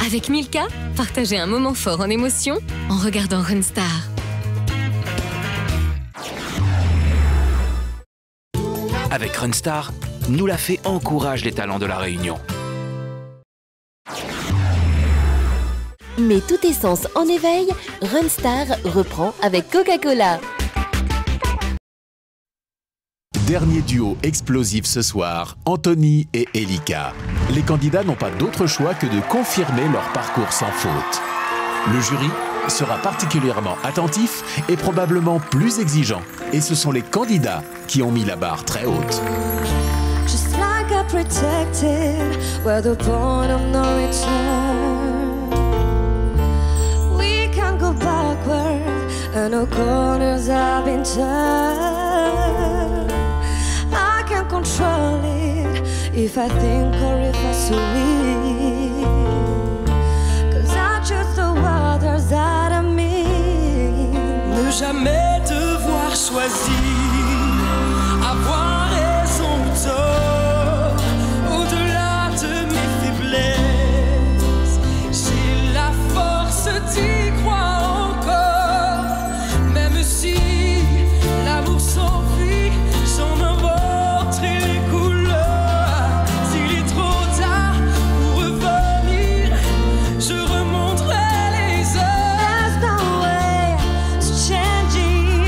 Avec Milka, partagez un moment fort en émotion en regardant Runstar. Avec Runstar, Nous la Fée encourage les talents de la Réunion. Mais tout essence en éveil, Runstar reprend avec Coca-Cola. Dernier duo explosif ce soir, Anthony et Elika. Les candidats n'ont pas d'autre choix que de confirmer leur parcours sans faute. Le jury sera particulièrement attentif et probablement plus exigeant. Et ce sont les candidats qui ont mis la barre très haute. Just like I protected, we're the point of no return. We can go backward, and no corners have been turned. I can't control it if I think or if I swear. 'Cause I choose the waters that I mean. Ne jamais devoir choisir, avoir raison ou tort, au-delà de mes faiblesses, j'ai la force d'y croire encore, même si l'amour s'enfuit, j'en inventerai les couleurs. S'il est trop tard pour revenir, je remonterai les heures. There's no way to changing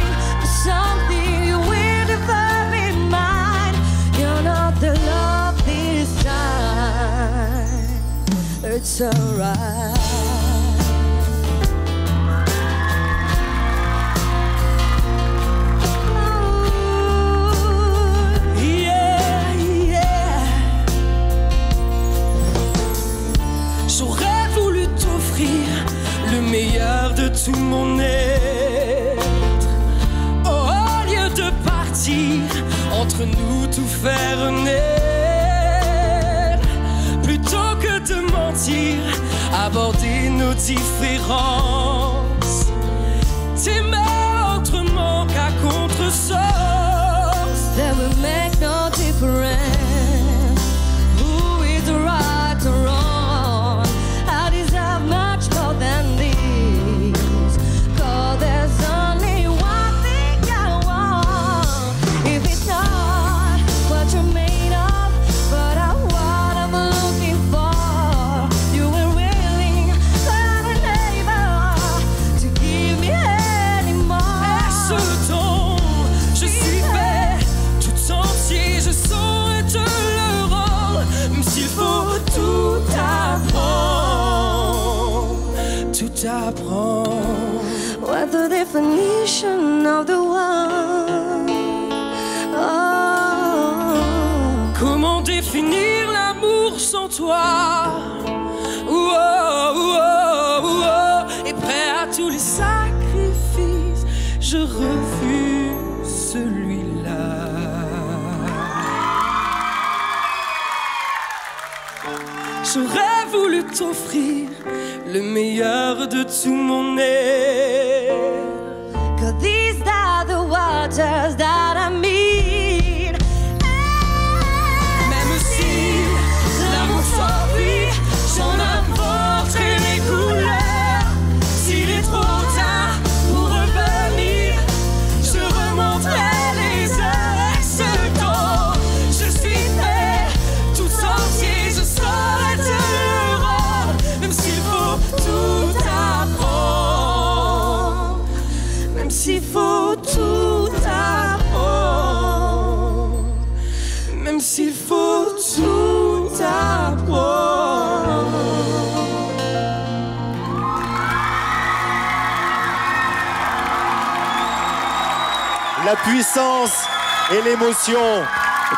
something you will never be mine. You're not the love this time. It's alright. Yeah, yeah. J'aurais voulu t'offrir le meilleur de tout mon être. Oh, au lieu de partir, entre nous tout faire naître. Plutôt que de mentir, aborder nos différences. T'aimer autrement qu'à contresens. That will make no difference. Who is right or wrong? I deserve much more than this. 'Cause there's only one thing I want. If it's not what you're made of, but what I'm looking for, you were willing, but unable to give me any more. Est-ce le temps? Je suis fait tout entier, je saurais te le rendre, même s'il faut tout apprendre, tout apprendre. What the definition of the one? Oh. Comment définir l'amour sans toi? Oh, oh, oh, oh. Et prêt à tous les sacrifices, je refuse celui-là. J'aurais voulu t'offrir le meilleur de tout mon être. 'Cause these are the waters that I mean. Même si l'amour s'enfuit, j'en inventerai les couleurs. S'il est trop tard pour revenir, je remonterai les heures. Ce temps, je suis fait tout entier, je saurais te le rendre, même s'il faut tout apprendre, même s'il faut tout apprendre, même s'il faut tout apprendre. La puissance et l'émotion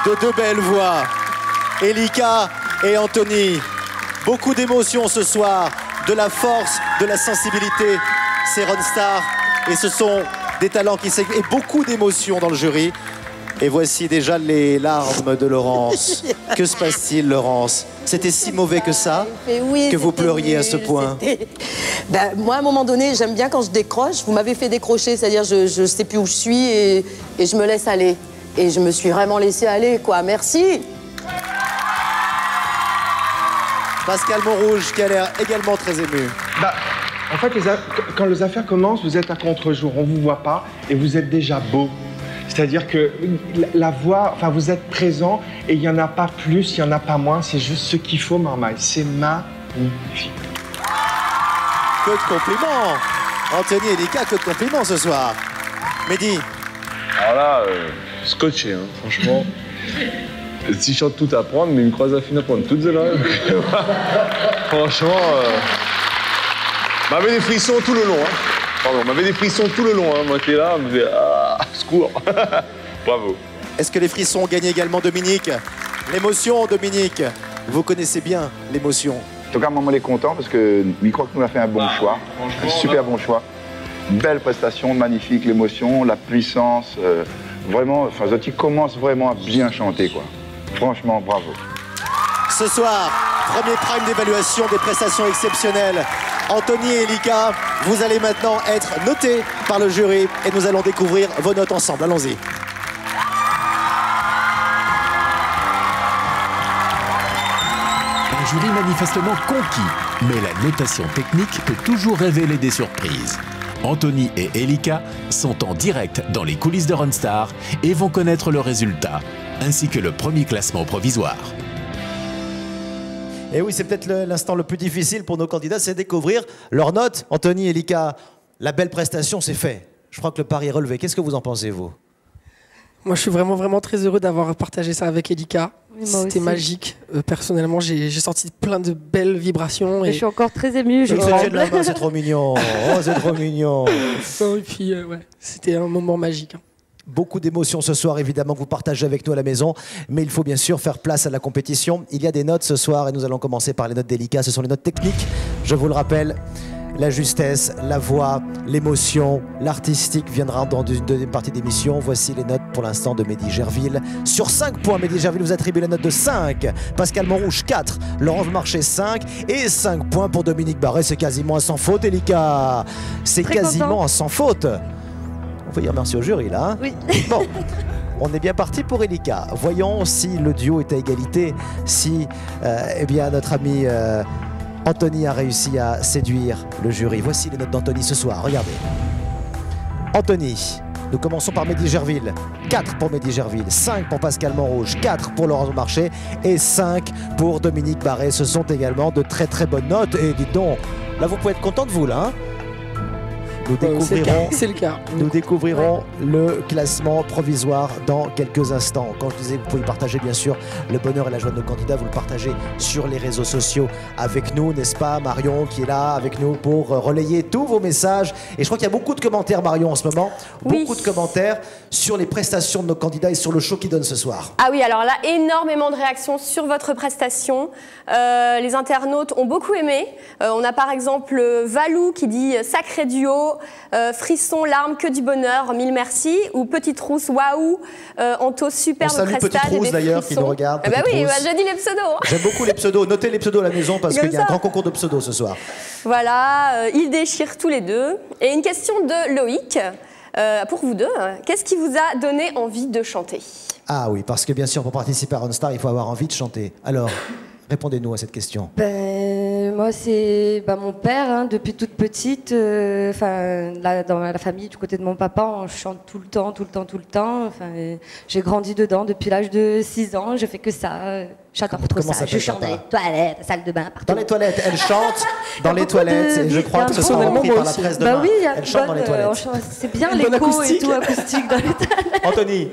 de deux belles voix, Elika et Anthony. Beaucoup d'émotions ce soir, de la force, de la sensibilité. C'est Runstar et ce sont des talents qui s'expriment. Et beaucoup d'émotions dans le jury. Et voici déjà les larmes de Laurence. Que se passe-t-il, Laurence? C'était si mauvais que ça, oui, que vous pleuriez à ce point? Ben, moi, à un moment donné, j'aime bien quand je décroche. Vous m'avez fait décrocher, c'est-à-dire je sais plus où je suis et je me laisse aller. Et je me suis vraiment laissée aller, quoi. Merci. Pascal Montrouge qui a l'air également très ému. Bah, en fait, quand les affaires commencent, vous êtes à contre-jour, on ne vous voit pas et vous êtes déjà beau. C'est-à-dire que la voix, enfin, vous êtes présent et il n'y en a pas plus, il n'y en a pas moins, c'est juste ce qu'il faut, Marmaille. C'est magnifique. Que de compliments. Anthony et Lika, que de compliments ce soir. Mehdi. Alors là, scotché, hein, franchement. Si je chante tout à prendre, mais une croise à finir prendre toutes là. Franchement, m'avait des frissons tout le long. Hein. Pardon, m'avait des frissons tout le long. Hein. Moi qui est là, me disais, secours. Bravo. Est-ce que les frissons ont gagné également Dominique? L'émotion, Dominique. Vous connaissez bien l'émotion. En tout cas, maman est content parce que Micro nous a fait un bon choix, un super bon choix. Belle prestation, magnifique, l'émotion, la puissance. Vraiment, enfin, Zotti commence vraiment à bien chanter, quoi. Franchement, bravo. Ce soir, premier prime d'évaluation des prestations exceptionnelles. Anthony et Lika, vous allez maintenant être notés par le jury et nous allons découvrir vos notes ensemble. Allons-y. Un jury manifestement conquis, mais la notation technique peut toujours révéler des surprises. Anthony et Elika sont en direct dans les coulisses de Runstar et vont connaître le résultat, ainsi que le premier classement provisoire. Et oui, c'est peut-être l'instant le plus difficile pour nos candidats, c'est découvrir leurs notes. Anthony et Lika, la belle prestation, c'est fait. Je crois que le pari est relevé. Qu'est-ce que vous en pensez, vous? Moi, je suis vraiment très heureux d'avoir partagé ça avec Elika. Oui, c'était magique. Personnellement, j'ai senti plein de belles vibrations. Et je suis encore très émue. Je la main, c'est trop mignon. Oh, c'est trop mignon. Et puis, ouais, c'était un moment magique. Beaucoup d'émotions ce soir, évidemment, que vous partagez avec nous à la maison. Mais il faut bien sûr faire place à la compétition. Il y a des notes ce soir et nous allons commencer par les notes d'Elika. Ce sont les notes techniques, je vous le rappelle. La justesse, la voix, l'émotion, l'artistique viendra dans une deuxième partie d'émission. Voici les notes pour l'instant de Mehdi Gerville. Sur 5 points, Mehdi Gerville vous attribue la note de 5. Pascal Montrouge, 4. Laurence Marché, 5. Et 5 points pour Dominique Barret. C'est quasiment un sans faute, Elika. C'est quasiment un sans faute. On peut dire merci au jury, là. Hein, oui. Bon. On est bien parti pour Elika. Voyons si le duo est à égalité. Si, eh bien, notre ami... Anthony a réussi à séduire le jury. Voici les notes d'Anthony ce soir, regardez. Anthony, nous commençons par Mehdi Gerville. 4 pour Mehdi Gerville, 5 pour Pascal Montrouge, 4 pour Laurence Marché et 5 pour Dominique Barret. Ce sont également de très bonnes notes. Et dites donc, là vous pouvez être content de vous là. Hein, nous découvrirons, c'est le cas. Nous découvrirons le classement provisoire dans quelques instants. Quand je disais que vous pouvez partager bien sûr le bonheur et la joie de nos candidats, vous le partagez sur les réseaux sociaux avec nous, n'est-ce pas Marion qui est là avec nous pour relayer tous vos messages. Et je crois qu'il y a beaucoup de commentaires Marion en ce moment, beaucoup de commentaires sur les prestations de nos candidats et sur le show qu'ils donnent ce soir. Ah oui, alors là, énormément de réactions sur votre prestation. Les internautes ont beaucoup aimé. On a par exemple Valou qui dit « Sacré duo ». Frisson, larmes, que du bonheur, mille merci. Ou Petite Rousse, waouh. Anto, superbe prestation. Petite Rousse d'ailleurs qui nous regarde. Bah oui, bah, j'ai dit les pseudos. J'aime beaucoup les pseudos. Notez les pseudos à la maison parce qu'il y a un grand concours de pseudos ce soir. Voilà, ils déchirent tous les deux. Et une question de Loïc. Pour vous deux, qu'est-ce qui vous a donné envie de chanter? Ah oui, parce que bien sûr, pour participer à Runstar, il faut avoir envie de chanter. Alors, répondez-nous à cette question. Moi, c'est mon père, hein, depuis toute petite. Dans la famille, du côté de mon papa, on chante tout le temps. J'ai grandi dedans depuis l'âge de 6 ans. Je fais que ça. J'adore trop ça. Je chante dans les toilettes, la salle de bain, partout. Dans les toilettes, elle chante dans les toilettes. Et je crois que ce sera repris par la presse demain. Oui, elle chante dans les toilettes. C'est bien l'écho et tout acoustique dans les toilettes. Anthony.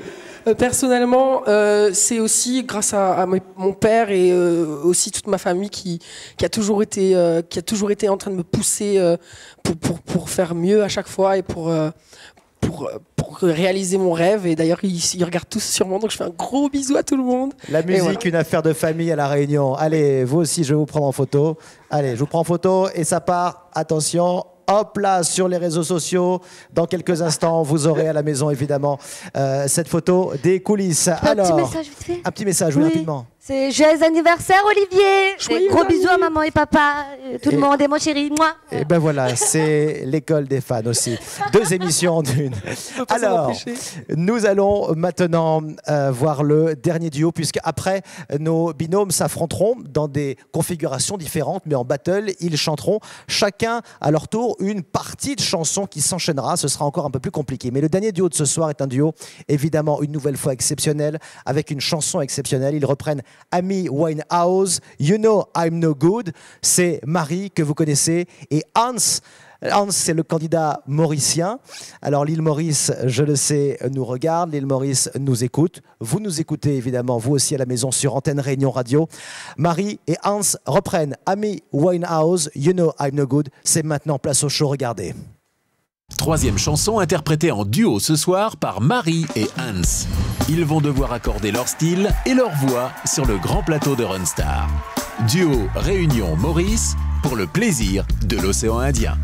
Personnellement, c'est aussi grâce à mon père et aussi toute ma famille qui a toujours été en train de me pousser pour faire mieux à chaque fois et pour réaliser mon rêve. Et d'ailleurs, ils regardent tous sûrement, donc je fais un gros bisou à tout le monde. La musique, voilà. Une affaire de famille à La Réunion. Allez, vous aussi, je vais vous prendre en photo. Allez, je vous prends en photo et ça part. Attention. Hop là, sur les réseaux sociaux. Dans quelques instants, vous aurez à la maison, évidemment, cette photo des coulisses. Alors, un petit message vite fait. Un petit message, oui, rapidement. C'est joyeux anniversaire, Olivier. Et gros bisous à maman et papa, tout le monde et mon chéri, moi. Et ben voilà, c'est l'école des fans aussi. 2 émissions en une. Alors, nous allons maintenant voir le dernier duo, puisque après, nos binômes s'affronteront dans des configurations différentes, mais en battle, ils chanteront chacun à leur tour une partie de chanson qui s'enchaînera. Ce sera encore un peu plus compliqué. Mais le dernier duo de ce soir est un duo, évidemment, une nouvelle fois exceptionnel, avec une chanson exceptionnelle. Ils reprennent Amy Winehouse, You Know I'm No Good. C'est Marie que vous connaissez et Hans. Hans, c'est le candidat mauricien. Alors l'île Maurice, je le sais, nous regarde. L'île Maurice nous écoute. Vous nous écoutez évidemment, vous aussi à la maison sur Antenne Réunion Radio. Marie et Hans reprennent Amy Winehouse, You Know I'm No Good. C'est maintenant, place au show, regardez. 3e chanson interprétée en duo ce soir par Marie et Hans. Ils vont devoir accorder leur style et leur voix sur le grand plateau de Runstar. Duo Réunion Maurice pour le plaisir de l'océan Indien.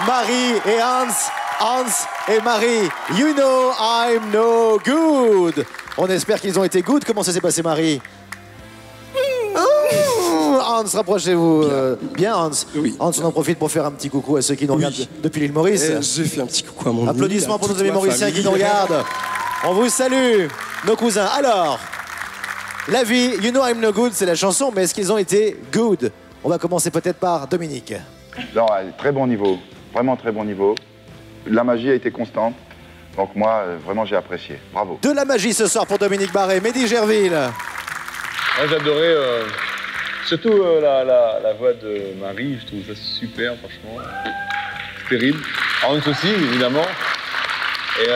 Marie et Hans, Hans et Marie, You Know I'm No Good. On espère qu'ils ont été good. Comment ça s'est passé, Marie? Hans, rapprochez-vous. Bien, Hans. Oui. Hans, on en profite pour faire un petit coucou à ceux qui nous regardent depuis l'île Maurice. J'ai fait un petit coucou à mon Applaudissements pour nos amis mauriciens qui nous regardent. On vous salue, nos cousins. Alors, la vie, You Know I'm No Good, c'est la chanson, mais est-ce qu'ils ont été good? On va commencer peut-être par Dominique. Non, très bon niveau. Vraiment très bon niveau. La magie a été constante. Donc moi, vraiment, j'ai apprécié. Bravo. De la magie ce soir pour Dominique Barré. Mehdi Gerville. Moi, j'adorais surtout la voix de Marie. Je trouve ça super, franchement. C'est terrible. Hans aussi, évidemment. Et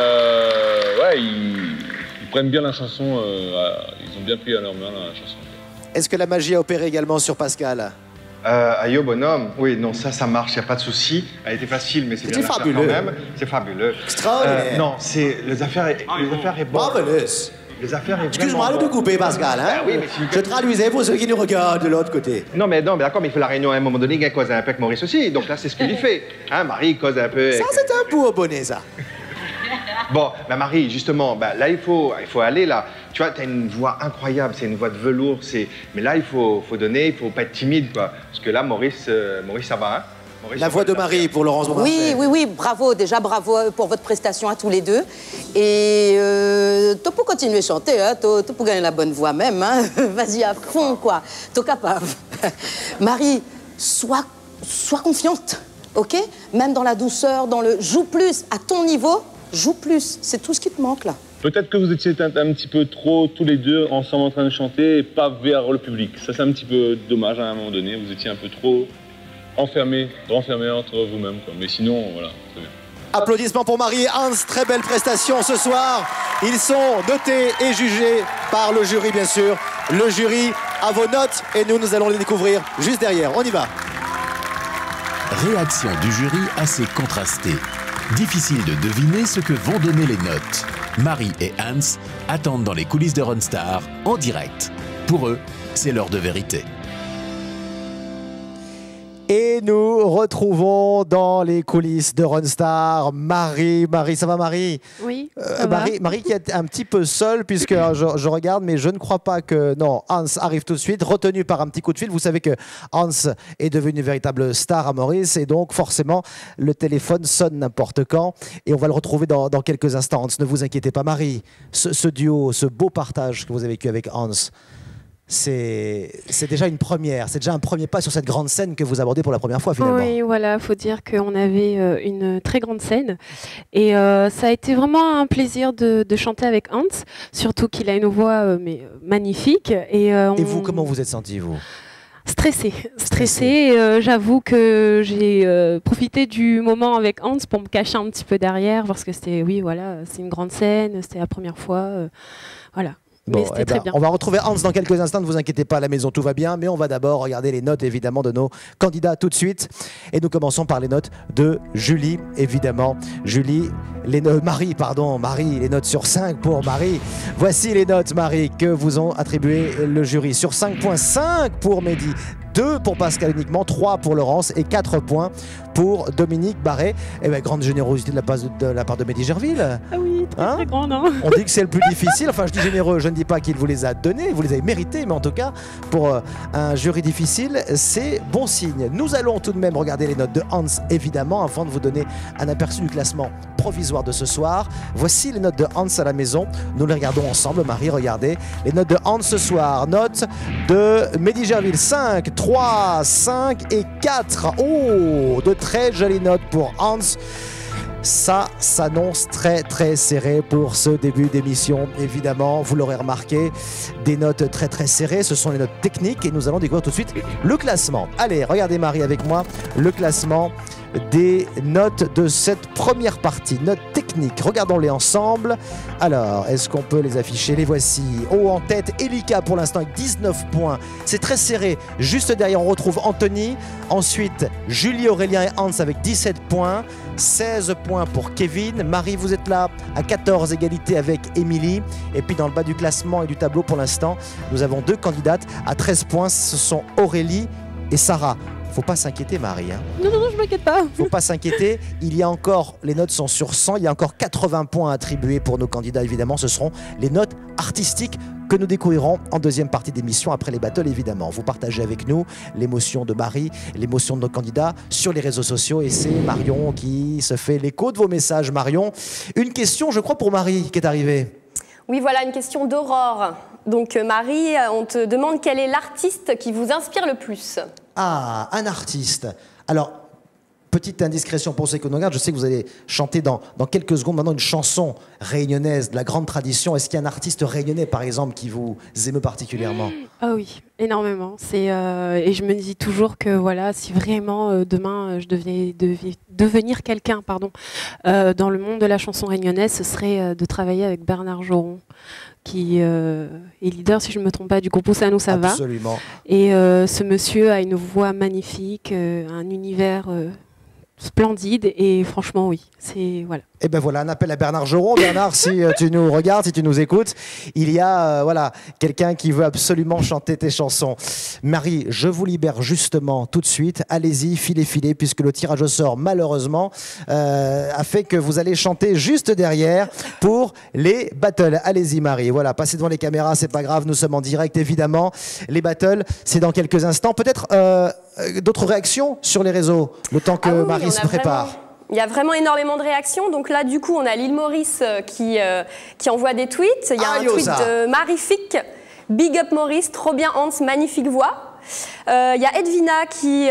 ouais, ils prennent bien la chanson. Ils ont bien pris à leur main la chanson. Est-ce que la magie a opéré également sur Pascal? Ayo bonhomme, oui, non, ça marche, il n'y a pas de souci. Elle était facile, mais c'est bien fabuleux. quand même. C'est fabuleux. Extraordinaire. Non, les affaires est bonnes. Marvelous. Les affaires est Excuse-moi de couper, Pascal. Hein? Oui, mais je traduisais pour ceux qui nous regardent de l'autre côté. Non, mais d'accord, mais il fait la réunion à un moment donné, il cause un peu avec Maurice aussi. Donc là, c'est ce qu'il lui fait. Hein, Marie cause un peu. Ça, c'est un pour bonnet, ça. Bon, Marie, justement, là, il faut aller là. Tu vois, tu as une voix incroyable, c'est une voix de velours. Mais là, il faut donner, il faut pas être timide, quoi. Parce que là, Maurice, ça va, hein. La voix de Marie pour Laurence Beaumarchais. Oui, bravo, déjà bravo pour votre prestation à tous les deux. Et tu peux continuer à chanter, hein, tu peux gagner la bonne voix même, hein. Vas-y à fond, quoi, t'es capable. Marie, sois confiante, ok? Même dans la douceur, dans le joue plus, à ton niveau, joue plus, c'est tout ce qui te manque là. Peut-être que vous étiez un petit peu trop tous les deux ensemble en train de chanter et pas vers le public. Ça, c'est un petit peu dommage à un moment donné, vous étiez un peu trop renfermé entre vous-même, quoi. Mais sinon, voilà, très bien. Applaudissements pour Marie et Hans, très belle prestation ce soir. Ils sont notés et jugés par le jury, bien sûr. Le jury a vos notes et nous allons les découvrir juste derrière. On y va. Réaction du jury assez contrastée. Difficile de deviner ce que vont donner les notes. Marie et Hans attendent dans les coulisses de Runstar en direct. Pour eux, c'est l'heure de vérité. Et nous retrouvons dans les coulisses de Runstar Marie. Marie, ça va Marie? Oui, ça va. Marie qui est un petit peu seule puisque je regarde, mais je ne crois pas que... Non, Hans arrive tout de suite, retenu par un petit coup de fil. Vous savez que Hans est devenu une véritable star à Maurice et donc forcément le téléphone sonne n'importe quand et on va le retrouver dans quelques instants. Hans, ne vous inquiétez pas. Marie, ce duo, ce beau partage que vous avez vécu avec Hans, c'est déjà une première, c'est déjà un premier pas sur cette grande scène que vous abordez pour la première fois finalement. Oui, voilà, il faut dire qu'on avait une très grande scène et ça a été vraiment un plaisir de chanter avec Hans, surtout qu'il a une voix magnifique. Et vous, comment vous êtes senti vous? Stressée. J'avoue que j'ai profité du moment avec Hans pour me cacher un petit peu derrière parce que c'était, oui, voilà, c'est une grande scène, c'était la première fois, voilà. Bon, on va retrouver Hans dans quelques instants, ne vous inquiétez pas, à la maison tout va bien, mais on va d'abord regarder les notes évidemment de nos candidats tout de suite. Et nous commençons par les notes de Julie, évidemment. Marie, les notes sur 5 pour Marie. Voici les notes, Marie, que vous ont attribué le jury. Sur 5,5 pour Mehdi, 2 pour Pascal uniquement, 3 pour Laurence et 4 points pour Dominique Barré. Et bien, grande générosité de la part de Mehdi Gerville. Ah oui, très grande. Hein, on dit que c'est le plus difficile. Enfin, je dis généreux, je ne dis pas qu'il vous les a donnés, vous les avez mérités, mais en tout cas, pour un jury difficile, c'est bon signe. Nous allons tout de même regarder les notes de Hans, évidemment, avant de vous donner un aperçu du classement provisoire de ce soir. Voici les notes de Hans à la maison. Nous les regardons ensemble. Marie, regardez les notes de Hans ce soir. Notes de Mehdi Gerville, 5, 3, 5 et 4. Oh, de très jolies notes pour Hans. Ça s'annonce très très serré pour ce début d'émission. Évidemment, vous l'aurez remarqué, des notes très très serrées. Ce sont les notes techniques et nous allons découvrir tout de suite le classement. Allez, regardez Marie avec moi, le classement des notes de cette première partie, notes techniques. Regardons-les ensemble. Alors, est-ce qu'on peut les afficher? Les voici. Oh, en tête, Elika pour l'instant avec 19 points. C'est très serré. Juste derrière, on retrouve Anthony. Ensuite, Julie, Aurélien et Hans avec 17 points. 16 points pour Kevin. Marie, vous êtes là à 14, égalité avec Émilie. Et puis dans le bas du classement et du tableau pour l'instant, nous avons 2 candidates à 13 points. Ce sont Aurélie et Sarah. Faut pas s'inquiéter, Marie. Hein. Non, je m'inquiète pas. Faut pas s'inquiéter. Il y a encore, les notes sont sur 100. Il y a encore 80 points attribués pour nos candidats, évidemment. Ce seront les notes artistiques que nous découvrirons en deuxième partie d'émission après les battles, évidemment. Vous partagez avec nous l'émotion de Marie, l'émotion de nos candidats sur les réseaux sociaux. Et c'est Marion qui se fait l'écho de vos messages. Marion, une question, je crois, pour Marie qui est arrivée. Oui, voilà, une question d'Aurore. Donc Marie, on te demande quel est l'artiste qui vous inspire le plus? Ah, un artiste. Alors, Petite indiscrétion pour ceux qui nous regardent, je sais que vous allez chanter dans quelques secondes maintenant une chanson réunionnaise de la grande tradition. Est-ce qu'il y a un artiste réunionnais, par exemple, qui vous émeut particulièrement? Ah oui, énormément. Et je me dis toujours que voilà, si vraiment demain je devais devenir quelqu'un, dans le monde de la chanson réunionnaise, ce serait de travailler avec Bernard Joron, qui est leader, si je ne me trompe pas, du groupe Où ça nous ça va. Absolument. Et ce monsieur a une voix magnifique, un univers splendide, et franchement oui, c'est voilà. Et ben voilà, un appel à Bernard Joron. Bernard, si tu nous regardes, si tu nous écoutes, il y a voilà quelqu'un qui veut absolument chanter tes chansons. Marie, je vous libère justement tout de suite. Allez-y, filez, puisque le tirage au sort, malheureusement, a fait que vous allez chanter juste derrière pour les battles. Allez-y, Marie. Voilà, passez devant les caméras, c'est pas grave, nous sommes en direct, évidemment. Les battles, c'est dans quelques instants. Peut-être d'autres réactions sur les réseaux, le temps que Marie se prépare. Il y a vraiment énormément de réactions. Donc là, du coup, on a l'île Maurice qui envoie des tweets. Il y a un tweet de Marifique. Big up Maurice, trop bien Hans, magnifique voix. Il y a Edwina qui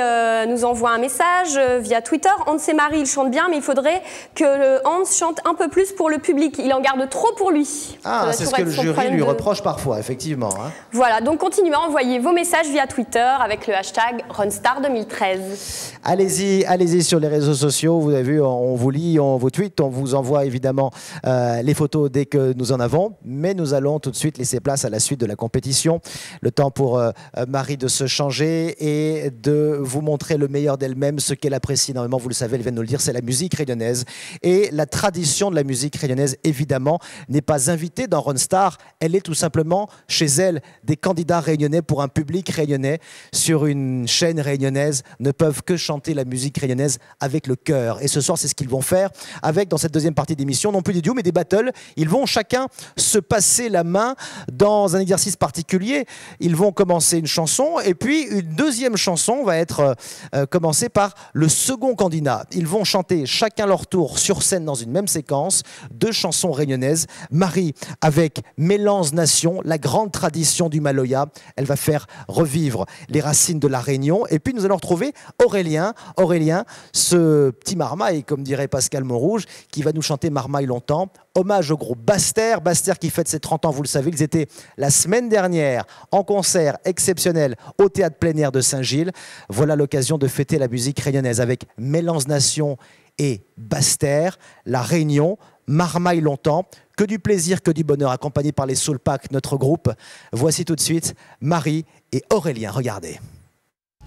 nous envoie un message via Twitter. Hans et Marie, ils chantent bien, mais il faudrait que Hans chante un peu plus pour le public. Il en garde trop pour lui. Ah, c'est ce que le jury lui reproche parfois, effectivement. Hein. Voilà, donc continuez à envoyer vos messages via Twitter avec le hashtag Runstar2013. Allez-y sur les réseaux sociaux. Vous avez vu, on vous lit, on vous tweet, on vous envoie évidemment les photos dès que nous en avons. Mais nous allons tout de suite laisser place à la suite de la compétition. Le temps pour Marie de se changer et de vous montrer le meilleur d'elle-même, ce qu'elle apprécie énormément. Vous le savez, elle vient de nous le dire, c'est la musique réunionnaise. Et la tradition de la musique réunionnaise, évidemment, n'est pas invitée dans Runstar. Elle est tout simplement chez elle. Des candidats réunionnais pour un public réunionnais sur une chaîne réunionnaise ne peuvent que chanter la musique réunionnaise avec le cœur. Et ce soir, c'est ce qu'ils vont faire avec, dans cette deuxième partie d'émission, non plus des duos, mais des battles. Ils vont chacun se passer la main dans un exercice particulier. Ils vont commencer une chanson et puis une deuxième chanson va être commencée par le second candidat. Ils vont chanter chacun leur tour sur scène dans une même séquence, 2 chansons réunionnaises. Marie avec Mélange Nation, la grande tradition du Maloya. Elle va faire revivre les racines de la Réunion. Et puis nous allons retrouver Aurélien, ce petit marmaille, comme dirait Pascal Montrouge, qui va nous chanter Marmaille longtemps. Hommage au groupe Bastère qui fête ses 30 ans, vous le savez, ils étaient la semaine dernière en concert exceptionnel au Théâtre plein air de Saint-Gilles. Voilà l'occasion de fêter la musique réunionnaise avec Mélange Nation et Bastère, la Réunion, Marmaille longtemps. Que du plaisir, que du bonheur, accompagné par les Soul Pack, notre groupe. Voici tout de suite Marie et Aurélien, regardez.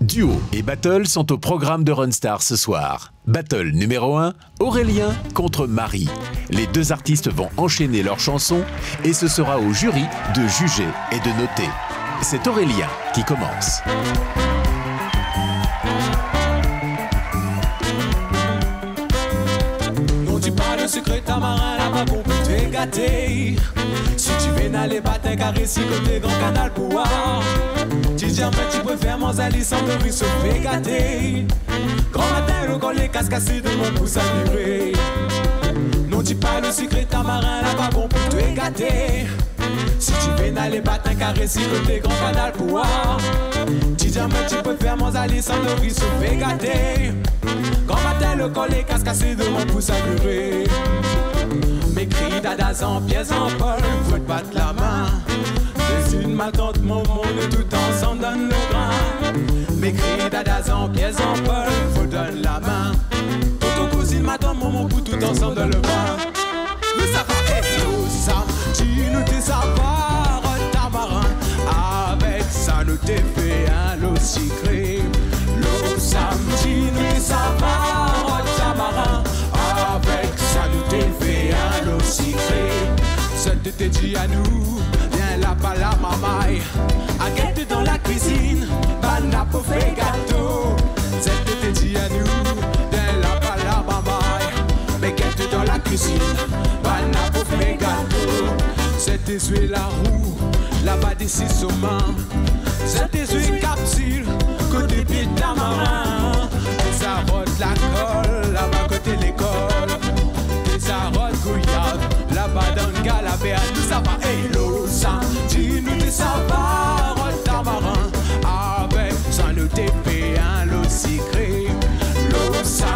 Duo et battle sont au programme de Runstar ce soir. Battle numéro 1, Aurélien contre Marie. Les 2 artistes vont enchaîner leurs chansons et ce sera au jury de juger et de noter. C'est Aurélien qui commence. Non, dis pas le secret, ta marin là-bas qu'on peut te gâter. Si tu veux n'aller pas t'en caresser côté grand canal pour voir. Tu dis en fait tu préfères mon ali sans me se fait gâter. Grand matin le collet casse-cassé de mon pouce à vibrer. Non, dis pas le secret, ta marin là-bas qu'on peut te gâter. Si tu veux n'aller pas t'en caresser côté grand canal pour voir. Tu dis en fait tu préfères mon ali sans me se fait gâter. Grand matin le collet casse-cassé de mon pouce à vibrer. Mes cris dadas en pièces en pol, faut te battre la main. C'est une maltante, mon monde, tout ensemble donne le grain. Mes cris dadas en pièces en pol, faut donner la main. Toto cousine, madame, mon pour tout ensemble donne le grain. Nous ça va être nous, ça, tu nous tes savoirs, ta marin. Avec ça, nous t'es fait un lot secret. L'eau, ça, tu nous tes savoirs, ta marin. Avec ça, nous t'es fait un lot secret. Seul te t'es dit à nous, viens là-bas la mamaille. À guette dans la cuisine, banana pour faire gâteau. Seul te t'es dit à nous, viens là-bas la mamaille. Mais guette dans la cuisine, banana pour faire gâteau. C'est tes yeux la roue, là-bas d'ici main. C'est tes yeux capsule, côté pied tamarin. Des arottes la colle, là-bas côté l'école. Des arottes couillades, là-bas dans le galabé, tout ça va. Hello, ça, dis-nous des savoirs, tamarin. Avec ça, nous t'es fait un lot secret. L'eau, ça,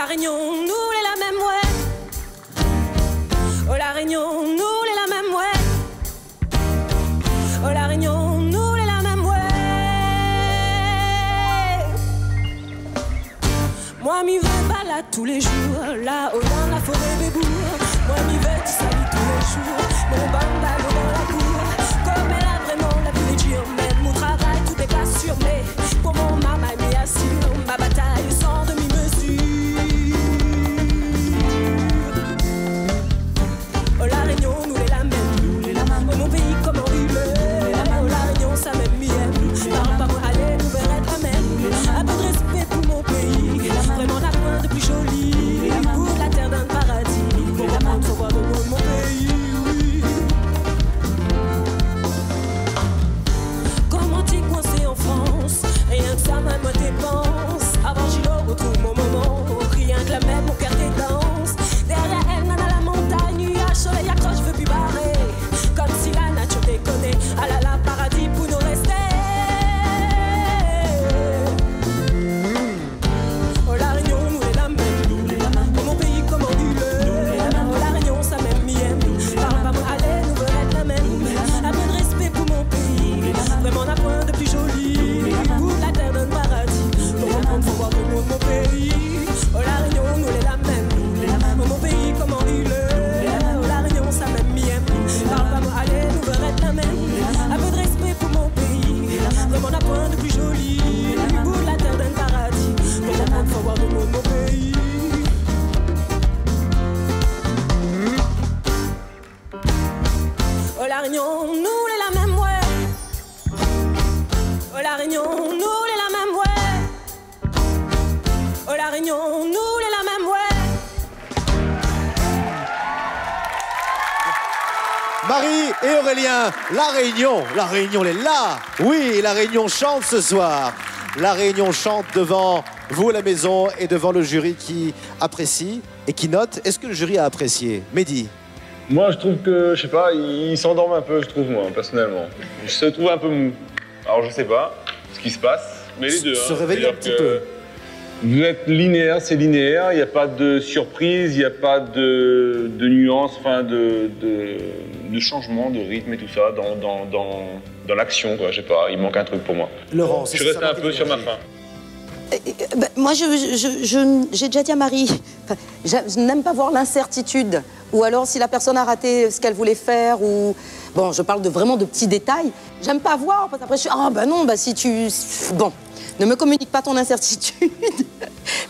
La Réunion, nous les la même, ouais. Oh, La Réunion, nous les la même, ouais. Oh, La Réunion, nous les la même, ouais. Moi, m'y vais balade tous les jours, là, au dans la forêt des bourgs. Moi, m'y vais tu salis tous les jours, mon bandalo dans la cour. Comme elle a vraiment la vie est dure, mais mon travail, tout est pas sûr, mais pour mon maman, m'y assure, ma bataille sans demi-mesure. Oh, La Réunion, nous les la même, oh, mon pays, comment il est. Oh, La Réunion, ça m'aime, m'y aime. Par pas moi, allez, nous verrons la même. Un peu de respect pour mon pays, vraiment la pointe de plus jolie. Pour la terre d'un paradis, pour comprendre, faut voir le monde de mon pays, oui. Comment t'es coincé en France, rien que ça, même moi dépense. Avant j'y retrouve mon moment, rien que la même, mon cœur danse. Derrière elle, nana la montagne, nuage, soleil accroche, je veux plus barrer. Comme si la nature déconnait, ah là là, paradis pour nous rester. Oh, La Réunion, nous les la même, oh, mon pays, comment il est. Oh, La Réunion, ça m'aime, m'y aime. Parle pas moi, allez, nous verrons être la même. Un peu de respect pour mon pays, vraiment la pointe de plus jolie. Pour la terre d'un paradis, pour comprendre, faut voir le monde de mon pays. Oh, La Réunion, nous les la même, oh, mon pays, comment il est. Oh, La Réunion, ça m'aime, m'y aime. Parle pas moi, allez, nous verrons être la même. Un peu de respect pour mon pays, vraiment la pointe de plus jolie. Pour la terre d'un paradis, pour comprendre, faut voir le monde de mon pays. Oh, La Réunion, nous les la même, ouais. Oh, La Réunion, nous les la même, ouais. Oh, La Réunion, nous les la même, ouais. Marie et Aurélien, La Réunion, elle est là. Oui, La Réunion chante ce soir. La Réunion chante devant vous à la maison et devant le jury qui apprécie et qui note. Est-ce que le jury a apprécié? Mehdi? Moi, je trouve que, je sais pas, il s'endorme un peu, je trouve, moi, personnellement. Je se trouve un peu mou. Alors, je sais pas ce qui se passe, mais les deux. Se réveiller un petit peu. Vous êtes linéaire, c'est linéaire, il n'y a pas de surprise, il n'y a pas de nuance, enfin de changement de rythme et tout ça dans l'action, quoi. Je sais pas, il manque un truc pour moi. Laurent, je suis resté un peu sur ma faim. Moi, j'ai déjà dit à Marie, je n'aime pas voir l'incertitude. Ou alors, si la personne a raté ce qu'elle voulait faire, ou... Bon, je parle vraiment de petits détails. J'aime pas voir, parce qu'après, je suis... Ah, ben non, bah si tu... Bon, ne me communique pas ton incertitude.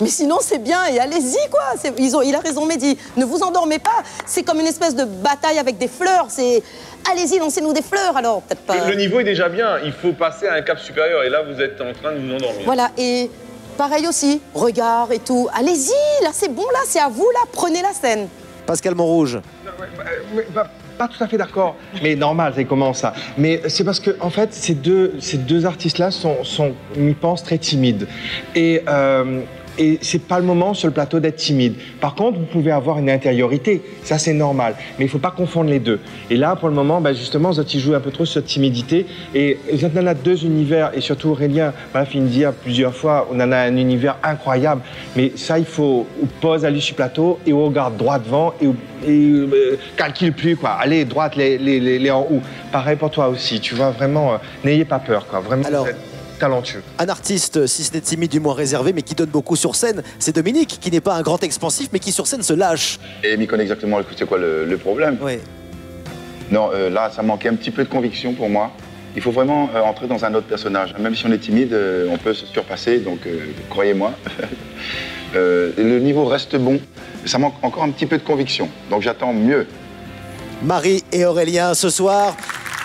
Mais sinon, c'est bien, et allez-y, quoi. Il a raison, Mehdi. Ne vous endormez pas. C'est comme une espèce de bataille avec des fleurs. C'est... Allez-y, lancez-nous des fleurs, alors. Peut-être pas... Le niveau est déjà bien. Il faut passer à un cap supérieur. Et là, vous êtes en train de vous endormir. Voilà, et... Pareil aussi, regard et tout. Allez-y, là, c'est bon, là, c'est à vous, là. Prenez la scène. Pascal Montrouge. Pas tout à fait d'accord, mais normal, c'est comment ça. Mais c'est parce que, en fait, ces deux artistes-là sont, ils pensent, très timides. Et c'est pas le moment sur le plateau d'être timide. Par contre, vous pouvez avoir une intériorité, ça c'est normal. Mais il ne faut pas confondre les deux. Et là, pour le moment, justement, Zotti joue un peu trop sur cette timidité. Et vous en a deux univers, et surtout Aurélien m'a fait me dire plusieurs fois, on en a un univers incroyable. Mais ça, il faut pose à lui sur le plateau et on regarde droit devant et calcule plus, quoi. Allez, droite, les en haut. Pareil pour toi aussi, tu vois, vraiment, n'ayez pas peur, quoi. Vraiment, alors, talentueux. Un artiste, si ce n'est timide, du moins réservé, mais qui donne beaucoup sur scène, c'est Dominique, qui n'est pas un grand expansif, mais qui sur scène se lâche. Et il connaît exactement c'est quoi le problème. Oui. Non, là, ça manquait un petit peu de conviction pour moi. Il faut vraiment entrer dans un autre personnage. Même si on est timide, on peut se surpasser, donc croyez-moi. Le niveau reste bon. Ça manque encore un petit peu de conviction, donc j'attends mieux. Marie et Aurélien, ce soir,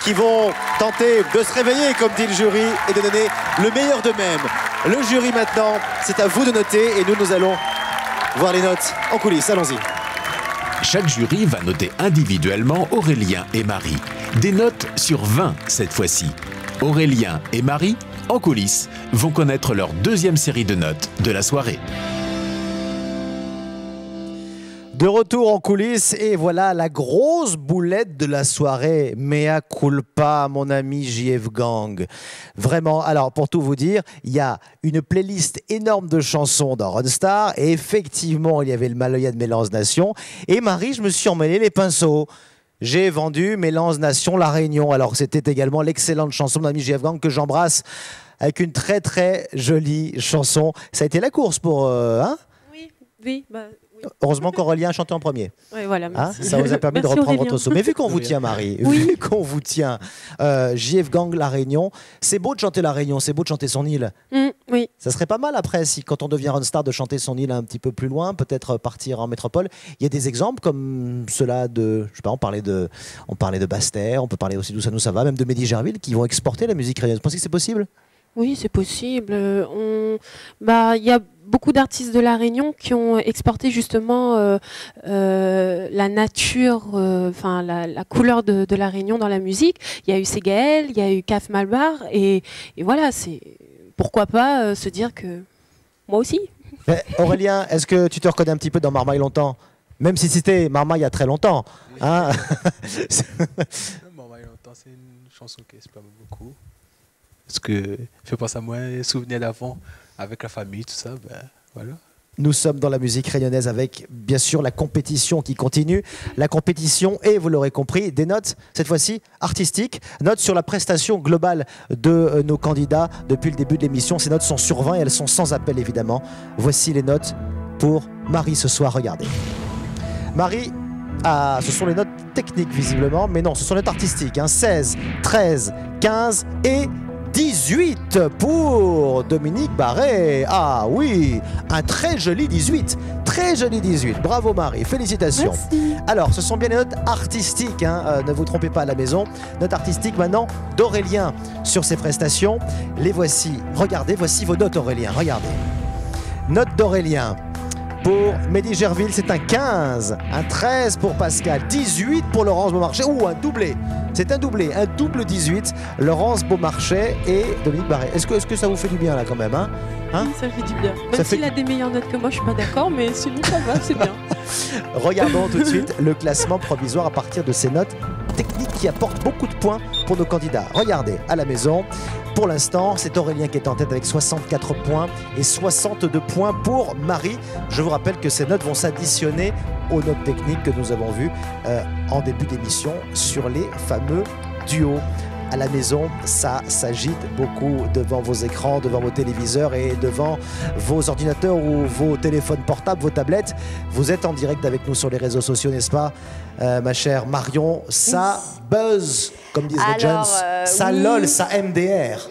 qui vont tenter de se réveiller, comme dit le jury, et de donner le meilleur d'eux-mêmes. Le jury maintenant, c'est à vous de noter, et nous allons voir les notes en coulisses. Allons-y. Chaque jury va noter individuellement Aurélien et Marie. Des notes sur 20 cette fois-ci. Aurélien et Marie, en coulisses, vont connaître leur deuxième série de notes de la soirée. De retour en coulisses et voilà la grosse boulette de la soirée. Mea culpa, mon ami JF Gang. Vraiment, alors pour tout vous dire, il y a une playlist énorme de chansons dans Runstar et effectivement, il y avait le Maloya de Mélange Nation. Et Marie, je me suis emmêlé les pinceaux. J'ai vendu Mélange Nation La Réunion. Alors c'était également l'excellente chanson de mon ami JF Gang que j'embrasse avec une très très jolie chanson. Ça a été la course pour... hein Oui. Heureusement qu'Aurélien a chanté en premier. Oui, voilà, merci. Ça vous a permis de Merci, reprendre Aurélien. votre saut. Mais vu qu'on vous tient, Marie, vu qu'on vous tient, JF Gang La Réunion, c'est beau de chanter La Réunion, c'est beau de chanter son île. Oui. Ça serait pas mal après, si quand on devient Runstar, de chanter son île un petit peu plus loin, peut-être partir en métropole. Il y a des exemples comme ceux-là de, je sais pas, on parlait de Basse-Terre, on peut parler aussi d'Où ça nous ça va, même de Mehdi Gerville, qui vont exporter la musique réunionnaise. Vous pensez que c'est possible? Oui, c'est possible. Il y a beaucoup d'artistes de La Réunion qui ont exporté justement la nature, la couleur de La Réunion dans la musique. Il y a eu Ségaël, il y a eu Caf Malbar, et voilà, c'est pourquoi pas se dire que moi aussi. Mais Aurélien, est-ce que tu te reconnais un petit peu dans Marmaille longtemps? Même si c'était Marmaille il y a très longtemps. Hein Marmaille longtemps, c'est une chanson qui exprime beaucoup. Parce que fait penser à moi, souvenirs d'avant, avec la famille, tout ça, ben voilà. Nous sommes dans la musique réunionnaise avec, bien sûr, la compétition qui continue. La compétition et, vous l'aurez compris, des notes, cette fois-ci artistiques. Notes sur la prestation globale de nos candidats depuis le début de l'émission. Ces notes sont sur 20 et elles sont sans appel, évidemment. Voici les notes pour Marie ce soir. Regardez. Marie, ce sont les notes techniques, visiblement. Mais non, ce sont les notes artistiques. 16, 13, 15 et... 18 pour Dominique Barré. Ah oui, un très joli 18. Très joli 18. Bravo Marie, félicitations. Merci. Alors, ce sont bien les notes artistiques, ne vous trompez pas à la maison. Notes artistiques maintenant d'Aurélien sur ses prestations. Les voici. Regardez, voici vos notes Aurélien. Regardez. Note d'Aurélien. Pour Mehdi Gerville, c'est un 15, un 13 pour Pascal, 18 pour Laurence Beaumarchais, ou un doublé, c'est un doublé, un double 18, Laurence Beaumarchais et Dominique Barré. Est-ce que ça vous fait du bien là quand même, hein? Oui, ça fait du bien. Même s'il a des meilleures notes que moi, je suis pas d'accord, mais sinon ça va, c'est bien. Regardons tout de suite le classement provisoire à partir de ces notes techniques qui apportent beaucoup de points pour nos candidats. Regardez à la maison. Pour l'instant, c'est Aurélien qui est en tête avec 64 points et 62 points pour Marie. Je vous rappelle que ces notes vont s'additionner aux notes techniques que nous avons vues en début d'émission sur les fameux duos. À la maison, ça s'agite beaucoup devant vos écrans, devant vos téléviseurs et devant vos ordinateurs ou vos téléphones portables, vos tablettes. Vous êtes en direct avec nous sur les réseaux sociaux, n'est-ce pas, ma chère Marion? Ça buzz, comme disent les jeunes, ça oui. lol, ça MDR.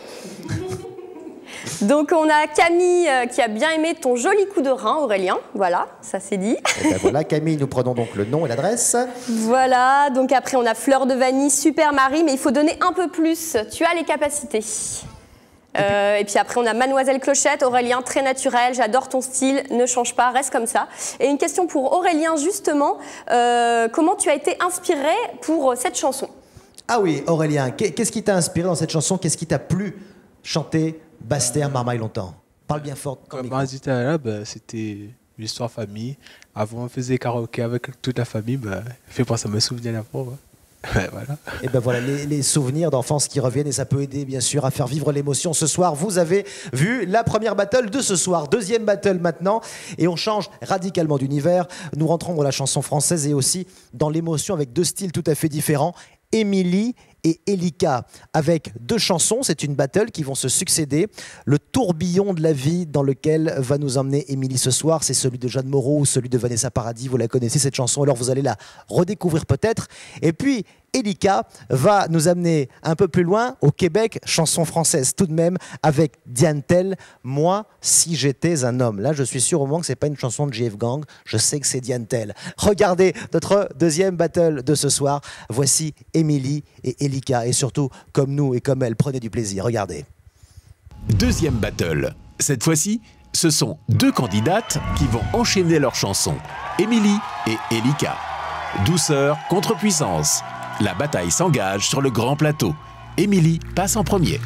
Donc on a Camille qui a bien aimé ton joli coup de rein, Aurélien. Voilà, ça c'est dit. Et ben voilà, Camille, nous prenons donc le nom et l'adresse. Voilà, donc après on a Fleur de Vanille, super Marie, mais il faut donner un peu plus. Tu as les capacités. Et puis après on a Mademoiselle Clochette, Aurélien, très naturel, j'adore ton style, ne change pas, reste comme ça. Et une question pour Aurélien justement, comment tu as été inspiré pour cette chanson? Ah oui, Aurélien, qu'est-ce qui t'a inspiré dans cette chanson? Qu'est-ce qui t'a plu chanter Basse-Terre, Marmaille longtemps? Parle bien fort. Comme là, c'était une histoire famille. Avant, on faisait karaoké avec toute la famille. Fait penser à mes souvenirs d'avant. Voilà. Et ben voilà, les souvenirs d'enfance qui reviennent et ça peut aider bien sûr à faire vivre l'émotion. Ce soir, vous avez vu la première battle de ce soir, deuxième battle maintenant, et on change radicalement d'univers. Nous rentrons dans la chanson française et aussi dans l'émotion avec deux styles tout à fait différents. Émilie et Elika, avec deux chansons, c'est une battle qui vont se succéder. Le tourbillon de la vie dans lequel va nous emmener Émilie ce soir, c'est celui de Jeanne Moreau ou celui de Vanessa Paradis, vous la connaissez cette chanson, alors vous allez la redécouvrir peut-être. Et puis Elika va nous amener un peu plus loin au Québec, chanson française tout de même, avec Diane Tell, Moi si j'étais un homme. Là je suis sûr au moins que c'est pas une chanson de JF Gang, je sais que c'est Diane Tell. Regardez notre deuxième battle de ce soir, voici Émilie et Elika, et surtout comme nous et comme elle, prenez du plaisir, regardez. Deuxième battle. Cette fois-ci, ce sont deux candidates qui vont enchaîner leurs chansons, Émilie et Elika. Douceur contre puissance. La bataille s'engage sur le grand plateau. Émilie passe en premier.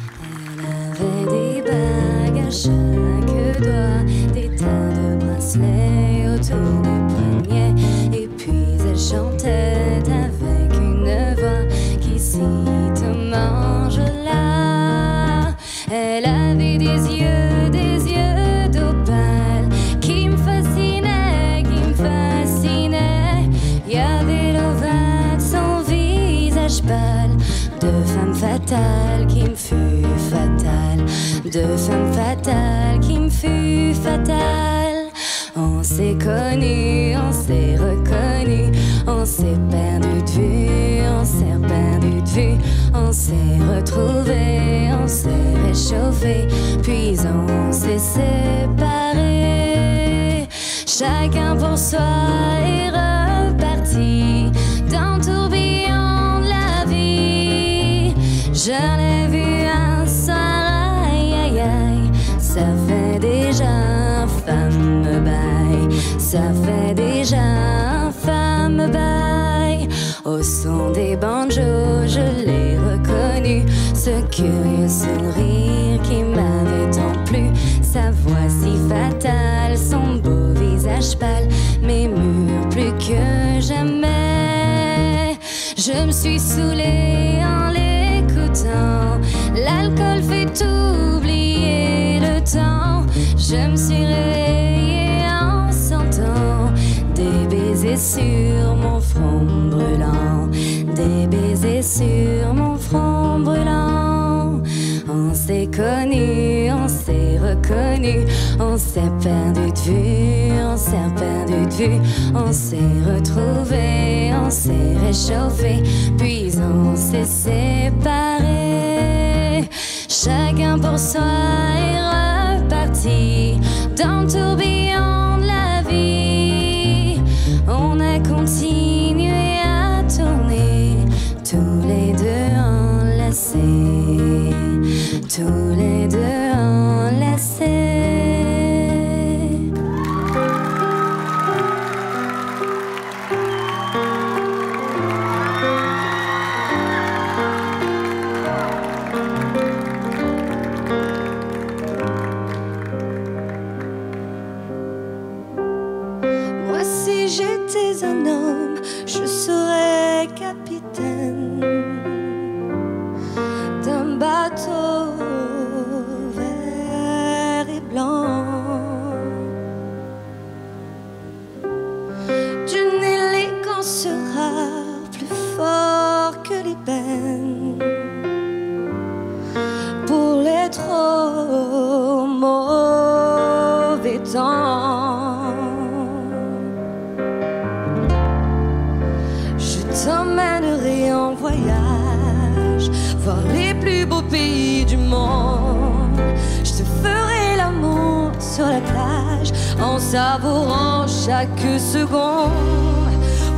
Elle avait des bagues à chaque doigt, des tas de bracelets autour du poignet, et fatale qui me fut fatale, de femme fatale qui me fut fatale. On s'est connus, on s'est reconnus, on s'est perdu de vue, on s'est perdu de vue, on s'est retrouvés, on s'est réchauffé, puis on s'est séparés. Chacun pour soi est reparti dans le tourbillon de la vie. Je l'ai vu un soir, aïe aïe aïe, ça fait déjà un fameux bail, ça fait déjà un fameux bail. Au son des banjos, je l'ai reconnu, ce curieux sourire qui m'avait tant plu, sa voix si fatale, son beau visage pâle, mes murs plus que jamais. Je me suis saoulée en l'écoutant, l'alcool fait oublier le temps. Je me suis réveillée en sentant des baisers sur mon front brûlant, des baisers sur mon front brûlant. On s'est connus, on s'est reconnus, on s'est perdu de vue, on s'est perdu de vue, on s'est retrouvés, on s'est réchauffé, puis on s'est séparés. Chacun pour soi est reparti dans le tourbillon de la vie. On a continué à tourner, tous les deux enlacés, tous les deux enlacés. Moi, si j'étais un homme, je serais capitaine d'un bateau vert et blanc, d'une élégance rare, plus fort que l'ébène, pour les trop mauvais temps. Je t'emmènerai en voyage, voir les plus beaux pays du monde. Je te ferai l'amour sur la plage, en savourant chaque seconde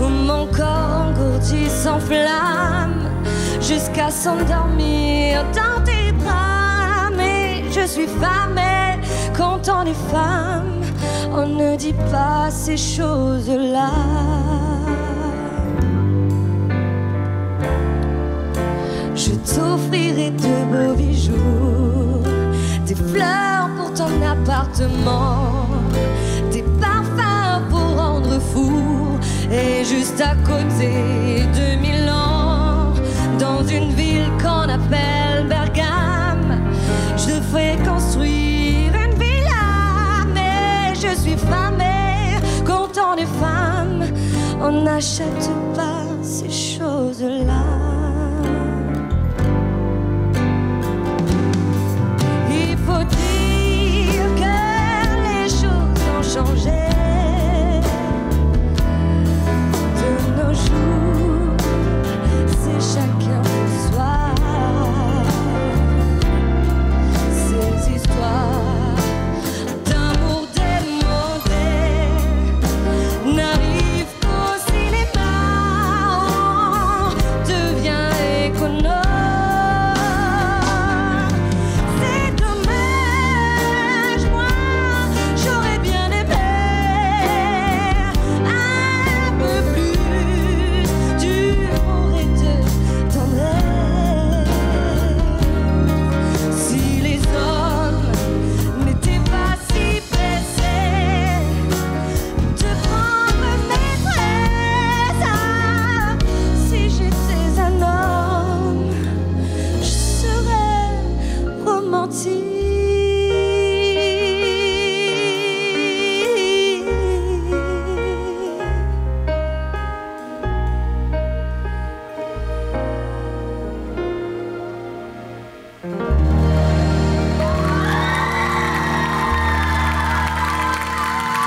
où mon corps engourdi s'enflamme, jusqu'à s'endormir dans tes bras. Mais je suis femme et quand on est femme, on ne dit pas ces choses-là. Je t'offrirai de beaux bijoux, des fleurs pour ton appartement, des parfums pour rendre fou. Et juste à côté de Milan, dans une ville qu'on appelle Bergame, je te ferai construire une villa. Mais je suis femme et quand on est femme, on n'achète pas ces choses-là. Il faut dire que les choses ont changé de nos jours, c'est chacun pour soi. Ces histoires d'amour démodé n'arrivent qu'au cinéma. On devient économe. C'est dommage, moi j'aurais bien aimé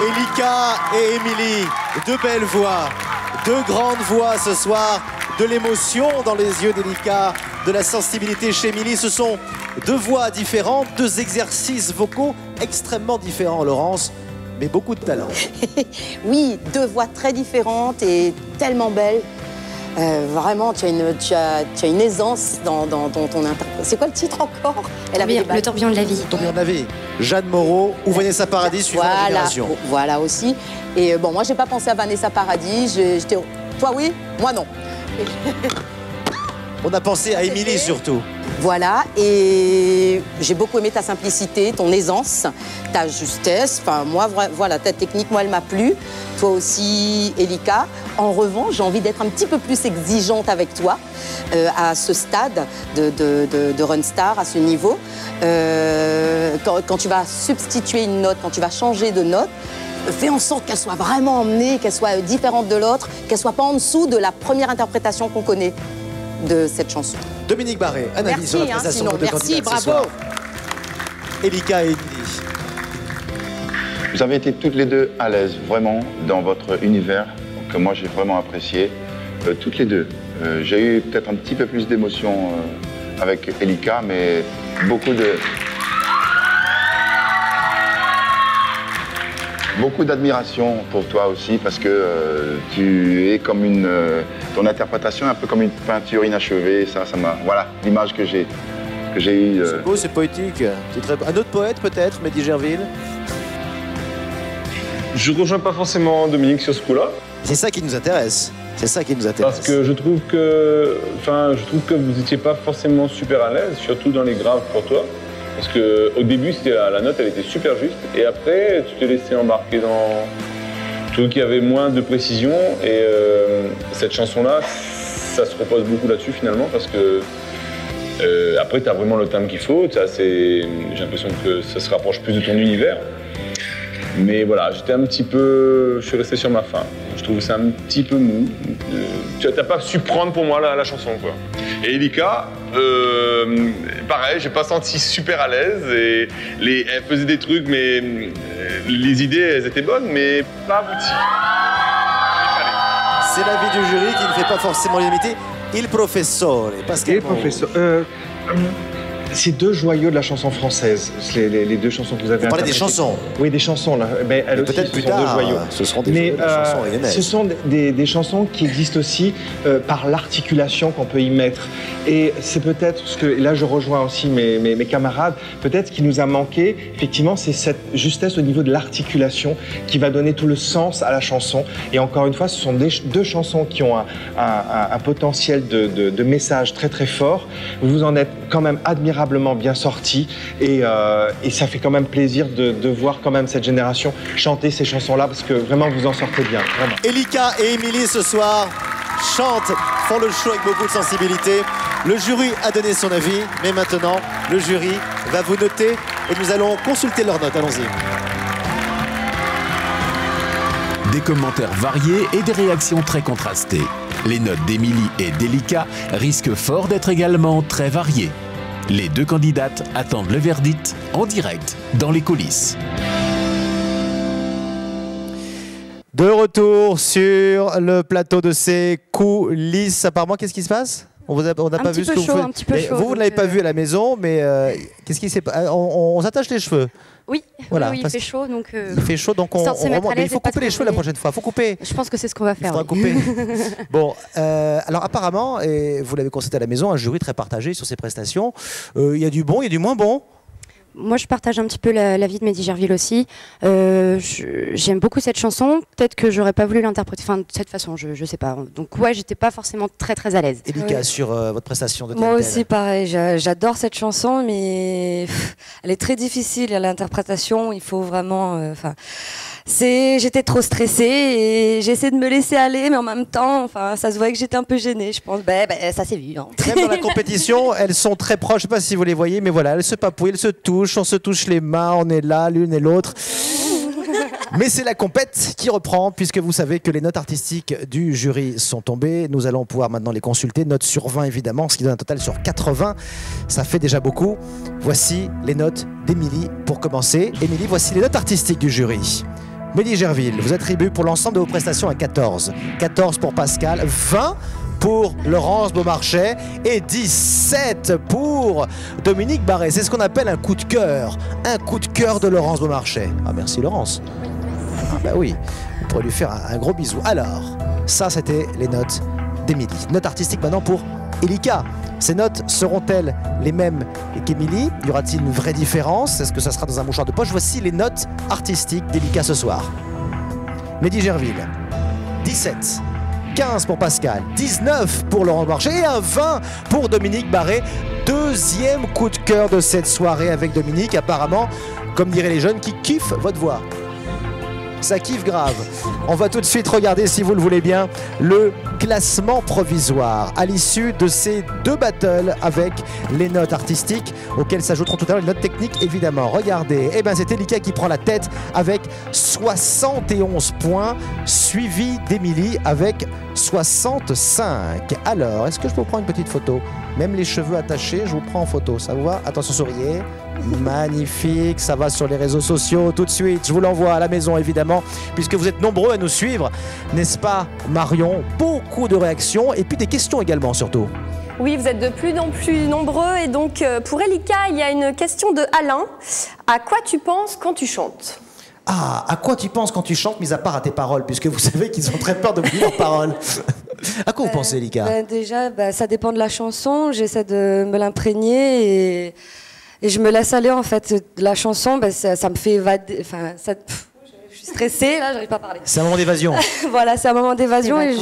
Elika et Émilie, deux belles voix, deux grandes voix ce soir, de l'émotion dans les yeux d'Elika, de la sensibilité chez Émilie. Ce sont deux voix différentes, deux exercices vocaux extrêmement différents, Laurence, mais beaucoup de talent. Oui, deux voix très différentes et tellement belles. Vraiment, tu as une aisance dans ton interprétation. C'est quoi le titre encore? Le tourbillon de la vie. Le tourbillon de la vie. Jeanne Moreau ou Vanessa Paradis, suivant la génération. Voilà aussi. Et bon, moi, j'ai pas pensé à Vanessa Paradis. Toi, oui? Moi, non. On a pensé à Émilie surtout. Voilà, et j'ai beaucoup aimé ta simplicité, ton aisance, ta justesse. Enfin, moi, voilà, ta technique, moi, elle m'a plu. Toi aussi, Elika. En revanche, j'ai envie d'être un petit peu plus exigeante avec toi à ce stade de Runstar, à ce niveau. Quand tu vas substituer une note, quand tu vas changer de note, fais en sorte qu'elle soit vraiment emmenée, qu'elle soit différente de l'autre, qu'elle soit pas en dessous de la première interprétation qu'on connaît de cette chanson. Dominique Barré, un avis sur la prestation de deux merci, candidats ce bravo. soir. Elika et Émilie. Vous avez été toutes les deux à l'aise, vraiment, dans votre univers, que moi j'ai vraiment apprécié. Toutes les deux. J'ai eu peut-être un petit peu plus d'émotion avec Elika, mais beaucoup d'admiration pour toi aussi, parce que tu es comme ton interprétation est un peu comme une peinture inachevée. Ça m'a, voilà, l'image que j'ai eue. C'est beau, c'est poétique. Un autre poète peut-être, Mehdi Gerville. Je rejoins pas forcément Dominique sur ce coup-là. C'est ça qui nous intéresse. C'est ça qui nous intéresse. Parce que je trouve que vous n'étiez pas forcément super à l'aise, surtout dans les graves pour toi. Parce qu'au début, la note, elle était super juste. Et après, tu te laissais embarquer dans... Je trouve qu'il y avait moins de précision. Et cette chanson-là, ça se repose beaucoup là-dessus, finalement. Parce que après, tu as vraiment le timbre qu'il faut. J'ai l'impression que ça se rapproche plus de ton univers. Mais voilà, je suis resté sur ma faim. Je trouve que c'est un petit peu mou. Tu n'as pas su prendre pour moi la chanson, quoi. Et Elika, pareil, j'ai pas senti super à l'aise. Et elle faisait des trucs, mais les idées, elles étaient bonnes, mais pas abouties. C'est l'avis du jury qui ne fait pas forcément l'unanimité. Il professore, Pascal. Il professeur. C'est deux joyaux de la chanson française, les deux chansons que vous avez interprétées. Vous parlez des chansons? Oui, des chansons, là. Mais elles aussi, peut-être plus tard, deux joyaux. Ce seront des joyaux de chansons rayonnaises. Ce sont des chansons qui existent aussi par l'articulation qu'on peut y mettre. Et c'est peut-être ce que, là je rejoins aussi mes camarades, peut-être ce qui nous a manqué, effectivement, c'est cette justesse au niveau de l'articulation qui va donner tout le sens à la chanson. Et encore une fois, ce sont deux chansons qui ont un potentiel de message très très fort. Vous en êtes quand même admirablement bien sorti et ça fait quand même plaisir de voir quand même cette génération chanter ces chansons-là parce que vraiment vous en sortez bien, vraiment. Elika et Émilie ce soir chantent, font le show avec beaucoup de sensibilité. Le jury a donné son avis, mais maintenant le jury va vous noter et nous allons consulter leurs notes. Allons-y. Des commentaires variés et des réactions très contrastées. Les notes d'Émilie et d'Elika risquent fort d'être également très variées. Les deux candidates attendent le verdict en direct dans les coulisses. De retour sur le plateau de ces coulisses. Apparemment, qu'est-ce qui se passe? On n'a pas vu ce que vous faites. Un petit peu chaud. Vous ne l'avez pas vu à la maison, mais qu'est-ce qui s'est passé? On s'attache les cheveux. Oui, voilà, oui, il fait chaud, donc... il fait chaud, donc on remonte. Mais il faut couper les cheveux la prochaine fois. Il faut couper. Je pense que c'est ce qu'on va faire. Il faudra couper. Bon, alors apparemment, et vous l'avez constaté à la maison, un jury très partagé sur ses prestations. Il y a du bon, il y a du moins bon. Moi, je partage un petit peu l'avis de Mehdi Gerville aussi. J'aime beaucoup cette chanson. Peut-être que j'aurais pas voulu l'interpréter de cette façon, je sais pas. Donc ouais, j'étais pas forcément très à l'aise. Elika, sur votre prestation de Moi aussi, pareil. J'adore cette chanson, mais elle est très difficile à l'interprétation. Il faut vraiment... J'étais trop stressée et j'essaie de me laisser aller, mais en même temps, ça se voyait que j'étais un peu gênée. Je pense, ça s'est vu. Hein. Même dans la compétition, elles sont très proches. Je ne sais pas si vous les voyez, mais voilà, elles se papouillent, elles se touchent, on se touche les mains, on est là, l'une et l'autre. Mais c'est la compète qui reprend, puisque vous savez que les notes artistiques du jury sont tombées. Nous allons pouvoir maintenant les consulter. Notes sur 20, évidemment, ce qui donne un total sur 80. Ça fait déjà beaucoup. Voici les notes d'Émilie pour commencer. Émilie, voici les notes artistiques du jury. Mehdi Gerville vous attribue pour l'ensemble de vos prestations à 14. 14 pour Pascal, 20 pour Laurence Beaumarchais et 17 pour Dominique Barré. C'est ce qu'on appelle un coup de cœur. Un coup de cœur de Laurence Beaumarchais. Ah, merci Laurence. Ah bah oui, on pourrait lui faire un gros bisou. Alors, ça c'était les notes d'Émilie. Notes artistiques maintenant pour Elika. Ces notes seront-elles les mêmes qu'Émilie? Y aura-t-il une vraie différence? Est-ce que ça sera dans un mouchoir de poche? Voici les notes artistiques d'Elika ce soir. Mehdi Gerville, 17. 15 pour Pascal, 19 pour Laurent Beaumarchais et un 20 pour Dominique Barré. Deuxième coup de cœur de cette soirée avec Dominique, apparemment, comme diraient les jeunes, qui kiffent votre voix. Ça kiffe grave. On va tout de suite regarder, si vous le voulez bien, le classement provisoire à l'issue de ces deux battles avec les notes artistiques auxquelles s'ajouteront tout à l'heure les notes techniques, évidemment. Regardez, eh ben, c'est Elika qui prend la tête avec 71 points, suivi d'Émilie avec 65. Alors, est-ce que je peux prendre une petite photo? Même les cheveux attachés, je vous prends en photo. Ça vous va? Attention, souriez. Magnifique, ça va sur les réseaux sociaux tout de suite. Je vous l'envoie à la maison, évidemment, puisque vous êtes nombreux à nous suivre. N'est-ce pas, Marion? Beaucoup de réactions et puis des questions également, surtout. Oui, vous êtes de plus en plus nombreux. Et donc, pour Elika, il y a une question de Alain. À quoi tu penses quand tu chantes? Ah, à quoi tu penses quand tu chantes, mis à part à tes paroles, puisque vous savez qu'ils ont très peur d'oublier leurs paroles. À quoi vous pensez, Elika? Déjà, ça dépend de la chanson. J'essaie de me l'imprégner et je me laisse aller, en fait. La chanson, ça me fait évader. Enfin, je suis stressée, là, j'arrive pas à parler. C'est un moment d'évasion. Voilà, c'est un moment d'évasion et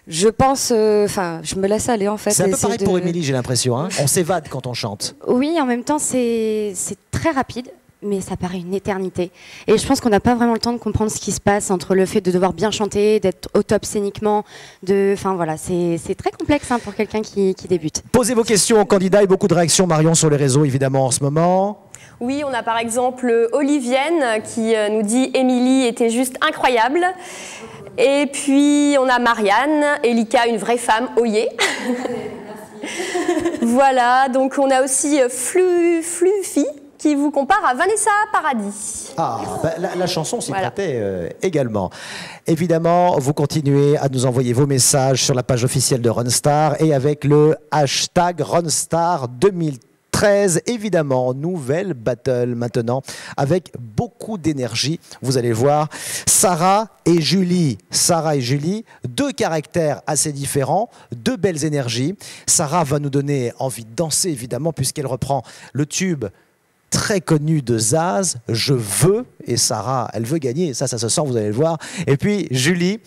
je pense, je me laisse aller, en fait. C'est un peu pareil pour Émilie, j'ai l'impression. Hein. On s'évade quand on chante. Oui, en même temps, c'est très rapide. Mais ça paraît une éternité. Et je pense qu'on n'a pas vraiment le temps de comprendre ce qui se passe entre le fait de devoir bien chanter, d'être au top scéniquement. Enfin voilà, c'est très complexe pour quelqu'un qui débute. Posez vos questions aux candidats et beaucoup de réactions, Marion, sur les réseaux, évidemment, en ce moment. Oui, on a par exemple Olivienne qui nous dit « Émilie était juste incroyable ». Et puis on a Marianne, Elika, une vraie femme, oyez. Voilà, donc on a aussi Fluffy qui vous compare à Vanessa Paradis. Ah, la chanson s'y prêtait également. Évidemment, vous continuez à nous envoyer vos messages sur la page officielle de Runstar et avec le hashtag Runstar 2013. Évidemment, nouvelle battle maintenant avec beaucoup d'énergie. Vous allez voir, Sarah et Julie. Sarah et Julie, deux caractères assez différents, deux belles énergies. Sarah va nous donner envie de danser, évidemment, puisqu'elle reprend le tube très connu de Zaz, Je veux, et Sarah, elle veut gagner, ça se sent, vous allez le voir. Et puis Julie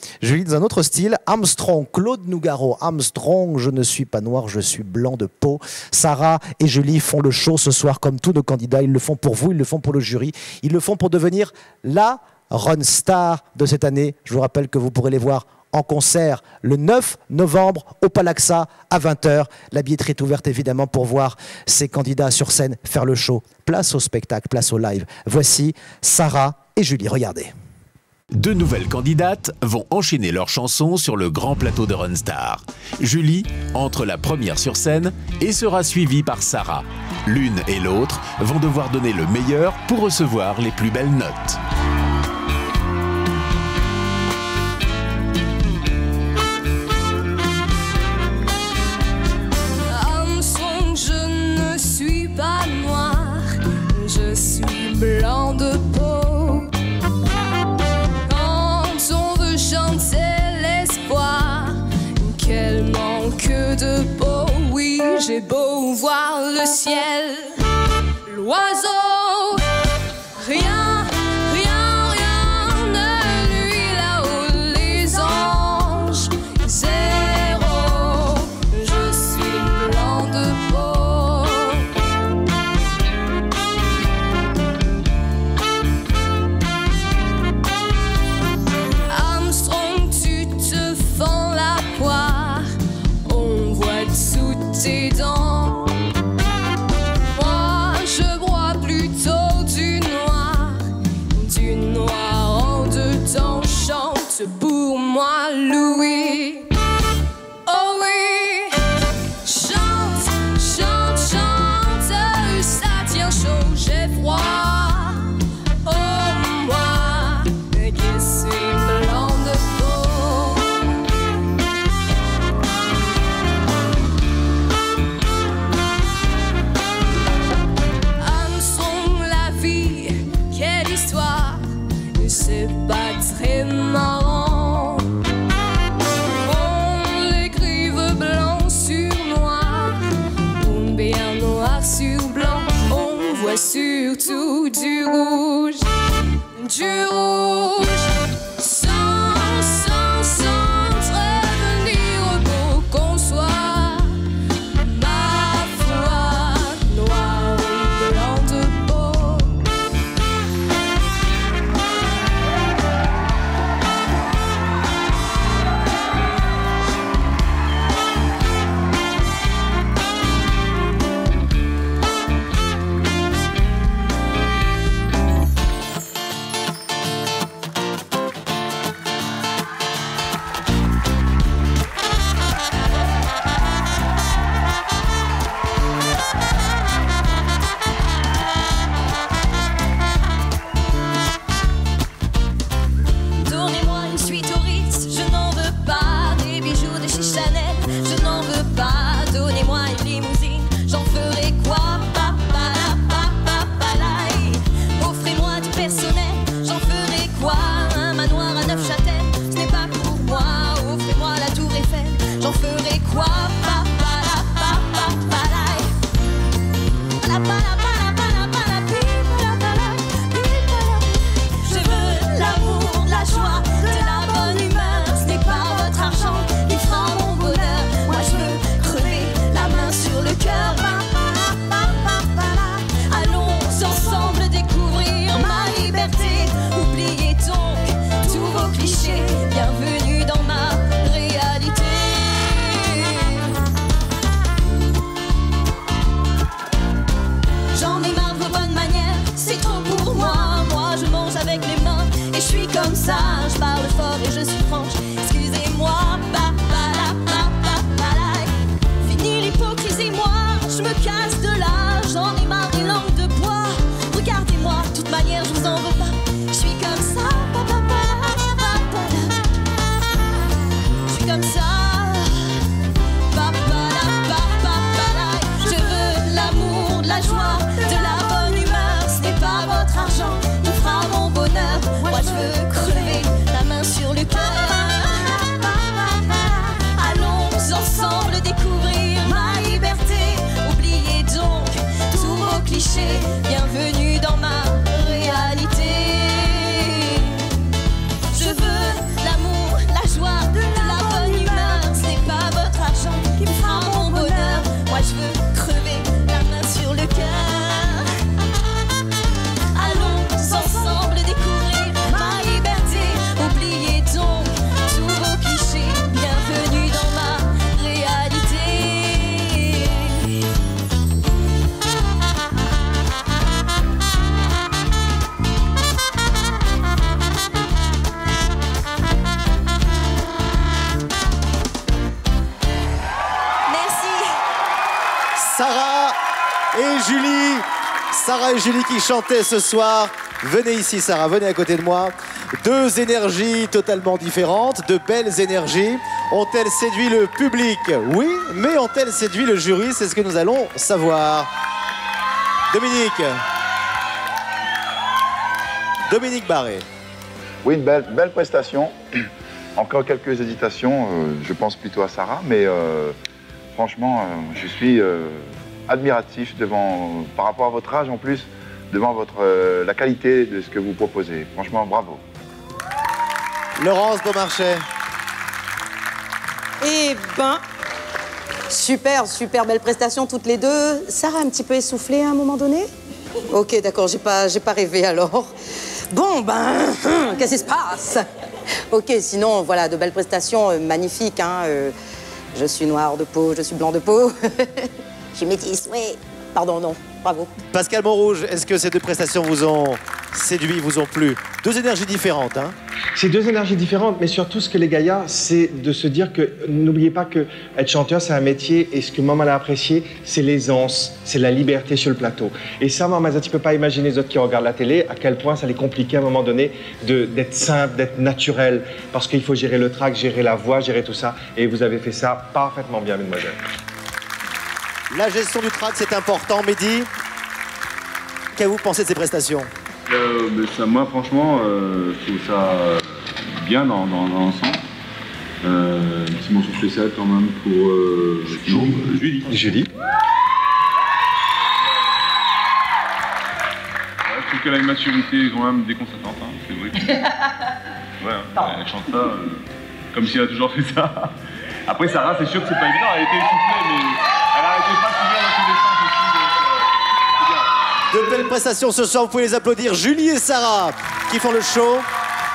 dans un autre style, Armstrong, Claude Nougaro, Armstrong, je ne suis pas noir, je suis blanc de peau. Sarah et Julie font le show ce soir comme tous nos candidats, ils le font pour vous, ils le font pour le jury, ils le font pour devenir la Runstar de cette année. Je vous rappelle que vous pourrez les voir en concert le 9 novembre au Palaxa à 20h. La billetterie est ouverte évidemment pour voir ces candidats sur scène faire le show. Place au spectacle, place au live. Voici Sarah et Julie, regardez. Deux nouvelles candidates vont enchaîner leurs chansons sur le grand plateau de Runstar. Julie entre la première sur scène et sera suivie par Sarah. L'une et l'autre vont devoir donner le meilleur pour recevoir les plus belles notes. Blanc de peau. Quand on veut chanter l'espoir, quel manque de peau. Oui, j'ai beau voir le ciel, l'oiseau, rien ne lui là-haut les anges. Zéro, je suis blanc de peau. Tes dents. Moi je bois plutôt du noir en dedans. Chante pour moi Louis. Oh oui, chante, chante, chante, ça tient chaud, j'ai froid. Oh moi, pas très marrant. On l'écrive blanc sur noir, ou bien noir sur blanc. On voit surtout du rouge, du rouge. Sans devenir beau qu'on soit, ma foi, noir ou blanc de peau. Donnez-moi une suite au Ritz, je n'en veux pas. Des bijoux de chez Chanel, je n'en veux pas. Donnez-moi une limousine, j'en ferai quoi? Offrez-moi du personnel, j'en ferai quoi? Un manoir à Neufchâtel, ce n'est pas pour moi. Offrez-moi la tour Eiffel, j'en ferai quoi? Je veux l'amour, la joie, de la bonne humeur. Ce n'est pas votre argent qui fera mon bonheur. Moi je veux crever la main sur le cœur. Allons ensemble découvrir ma liberté. Oubliez donc tous vos clichés. Bienvenue dans ma réalité. J'en ai marre de vos bonnes manières, c'est trop pour moi. Moi je mange avec les mains et je suis comme ça. Je parle fort et je suis franche, excusez-moi. Fini l'hypocrisie, moi je me casse de là. J'en ai marre des langues de bois. Regardez-moi, de toute manière je vous en veux pas. Je suis comme ça. Je suis comme ça. Je veux l'amour, la joie, de la bonne humeur. Ce n'est pas votre argent qui fera mon bonheur. Moi je veux crever la main sur le cœur. Allons ensemble découvrir ma liberté. Oubliez donc tous vos clichés. Bienvenue dans ma réalité. Je veux l'amour, la joie, de la bonne humeur. Ce n'est pas votre argent qui me fera mon bonheur. Moi je veux crever la main sur le cœur. Allons ensemble découvrir ma liberté. Oubliez donc tous vos clichés. Bienvenue dans ma réalité. Merci. Sarah et Julie qui chantaient ce soir. Venez ici Sarah, venez à côté de moi. Deux énergies totalement différentes, de belles énergies. Ont-elles séduit le public? Oui, mais ont-elles séduit le jury? C'est ce que nous allons savoir. Dominique Barré. Oui, une belle prestation. Encore quelques hésitations, je pense plutôt à Sarah, mais franchement, je suis admiratif par rapport à votre âge en plus, devant la qualité de ce que vous proposez. Franchement, bravo. Laurence Beaumarchais. Eh ben, super belle prestation toutes les deux. Sarah un petit peu essoufflée à un moment donné? Ok, d'accord, j'ai pas rêvé alors. Bon, ben, qu'est-ce qui se passe? Ok, sinon, voilà, de belles prestations magnifiques. Hein, je suis noir de peau, je suis blanc de peau. Je suis métisse, oui. Pardon, non, bravo. Pascal Montrouge, est-ce que ces deux prestations vous ont séduit, vous ont plu? Deux énergies différentes, hein? C'est deux énergies différentes, mais surtout ce que les Gaïas, c'est de se dire que n'oubliez pas que être chanteur, c'est un métier, et ce que maman a apprécié, c'est l'aisance, c'est la liberté sur le plateau. Et ça, maman, tu peux pas imaginer les autres qui regardent la télé, à quel point ça les compliquait à un moment donné d'être simple, d'être naturel, parce qu'il faut gérer le track, gérer la voix, gérer tout ça, et vous avez fait ça parfaitement bien, mesdemoiselles. La gestion du track, c'est important. Mehdi, qu'avez-vous pensé de ces prestations? Moi, franchement, je trouve ça bien dans l'ensemble. Une petite mention spéciale quand même pour Julie. Julie. Je trouve qu'elle a une maturité quand même déconcertante, hein, c'est vrai. Ouais, elle chante ça comme si elle a toujours fait ça. Après, Sarah, c'est sûr que c'est pas évident, elle a été essoufflée, mais elle a arrêté pas si bien dans tous les sens aussi. De belles prestations ce soir, vous pouvez les applaudir. Julie et Sarah qui font le show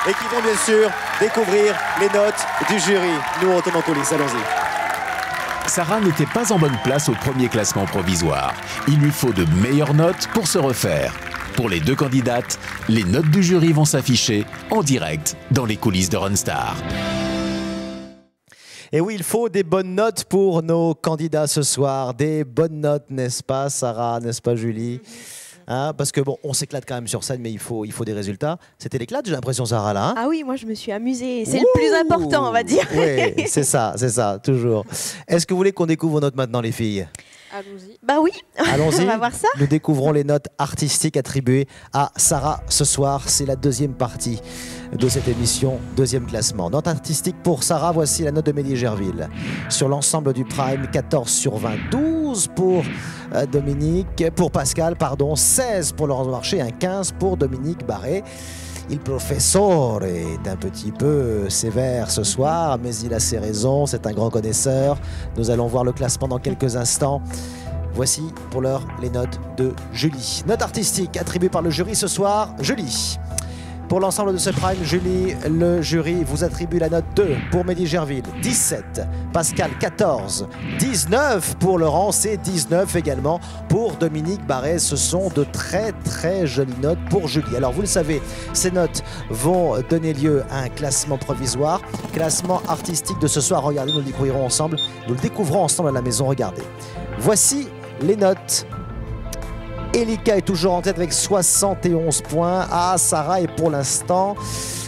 et qui vont bien sûr découvrir les notes du jury. Nous, on demande tous, allons-y. Sarah n'était pas en bonne place au premier classement provisoire. Il lui faut de meilleures notes pour se refaire. Pour les deux candidates, les notes du jury vont s'afficher en direct dans les coulisses de Runstar. Et oui, il faut des bonnes notes pour nos candidats ce soir. Des bonnes notes, n'est-ce pas, Sarah, n'est-ce pas, Julie? Hein, parce que bon, on s'éclate quand même sur scène, mais il faut des résultats. C'était l'éclat, j'ai l'impression, Sarah, là. Hein, ah oui, moi je me suis amusée. C'est le plus important, on va dire. Oui, c'est ça, toujours. Est-ce que vous voulez qu'on découvre vos notes maintenant, les filles? Allons-y. Bah oui, allons-y. On va voir ça. Nous découvrons les notes artistiques attribuées à Sarah ce soir. C'est la deuxième partie de cette émission, deuxième classement. Note artistique pour Sarah, voici la note de Mehdi Gerville. Sur l'ensemble du Prime, 14 sur 20, 12 pour pour Pascal, 16 pour Laurence Marché, un 15 pour Dominique Barré. Il professeur est un petit peu sévère ce soir, mais il a ses raisons, c'est un grand connaisseur. Nous allons voir le classement dans quelques instants. Voici pour l'heure les notes de Julie. Note artistique attribuée par le jury ce soir, Julie. Pour l'ensemble de ce prime, Julie, le jury vous attribue la note 2 pour Mehdi Gerville, 17, Pascal 14, 19 pour Laurence et 19 également pour Dominique Barré. Ce sont de très très jolies notes pour Julie. Alors vous le savez, ces notes vont donner lieu à un classement provisoire, classement artistique de ce soir. Regardez, nous le découvrirons ensemble, nous le découvrons ensemble à la maison. Regardez. Voici les notes. Elika est toujours en tête avec 71 points. Ah, Sarah est pour l'instant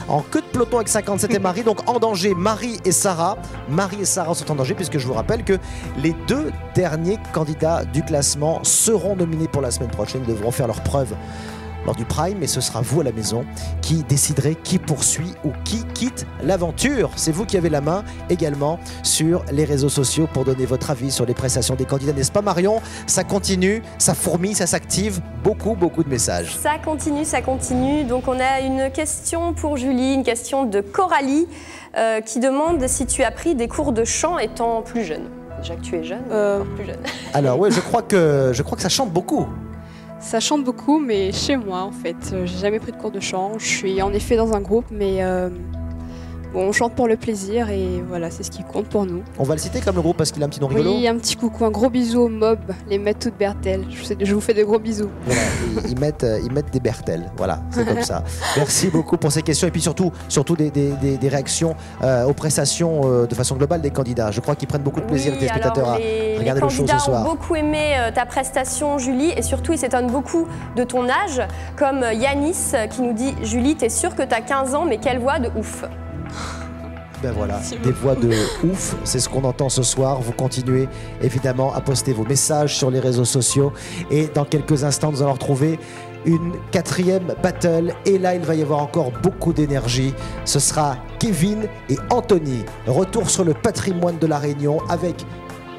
en queue de peloton avec 57 et Marie. Donc en danger, Marie et Sarah. Marie et Sarah sont en danger puisque je vous rappelle que les deux derniers candidats du classement seront nominés pour la semaine prochaine. Ils devront faire leurs preuves lors du Prime, et ce sera vous à la maison qui déciderez qui poursuit ou qui quitte l'aventure. C'est vous qui avez la main également sur les réseaux sociaux pour donner votre avis sur les prestations des candidats, n'est-ce pas Marion? Ça continue, ça fourmille, ça s'active, beaucoup de messages. Ça continue. Donc on a une question pour Julie, une question de Coralie qui demande si tu as pris des cours de chant étant plus jeune. Déjà que tu es jeune, encore plus jeune. Alors oui, je crois que ça chante beaucoup. Ça chante beaucoup, mais chez moi en fait. J'ai jamais pris de cours de chant. Je suis en effet dans un groupe, mais bon, on chante pour le plaisir et voilà, c'est ce qui compte pour nous. On va le citer comme le groupe parce qu'il a un petit nom rigolo. Oui, un petit coucou, un gros bisou au Mob, les Maîtres toutes Bertel. Je vous fais de gros bisous. Voilà, ils mettent des Bertel, voilà, c'est comme ça. Merci beaucoup pour ces questions et puis surtout des réactions aux prestations de façon globale des candidats. Je crois qu'ils prennent beaucoup de plaisir, les téléspectateurs, à regarder le show ce soir. Les candidats ont beaucoup aimé ta prestation, Julie, et surtout ils s'étonnent beaucoup de ton âge, comme Yanis qui nous dit « Julie, t'es sûre que t'as 15 ans, mais quelle voix de ouf !» Ben voilà, des voix de ouf, c'est ce qu'on entend ce soir. Vous continuez évidemment à poster vos messages sur les réseaux sociaux et dans quelques instants nous allons retrouver une quatrième battle et là il va y avoir encore beaucoup d'énergie. Ce sera Kevin et Anthony. Retour sur le patrimoine de la Réunion avec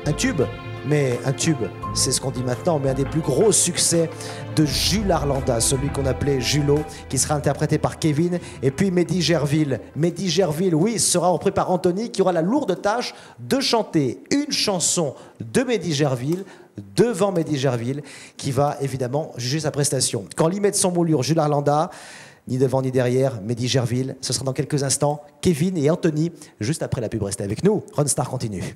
un tube. Mais un tube, c'est ce qu'on dit maintenant, mais un des plus gros succès de Jules Arlanda, celui qu'on appelait Julo, qui sera interprété par Kevin, et puis Mehdi Gerville. Mehdi Gerville, oui, sera repris par Anthony, qui aura la lourde tâche de chanter une chanson de Mehdi Gerville devant Mehdi Gerville, qui va évidemment juger sa prestation. Quand l'y met de son moulure, Jules Arlanda, ni devant ni derrière, Mehdi Gerville, ce sera dans quelques instants, Kevin et Anthony, juste après la pub. Restez avec nous, Runstar continue.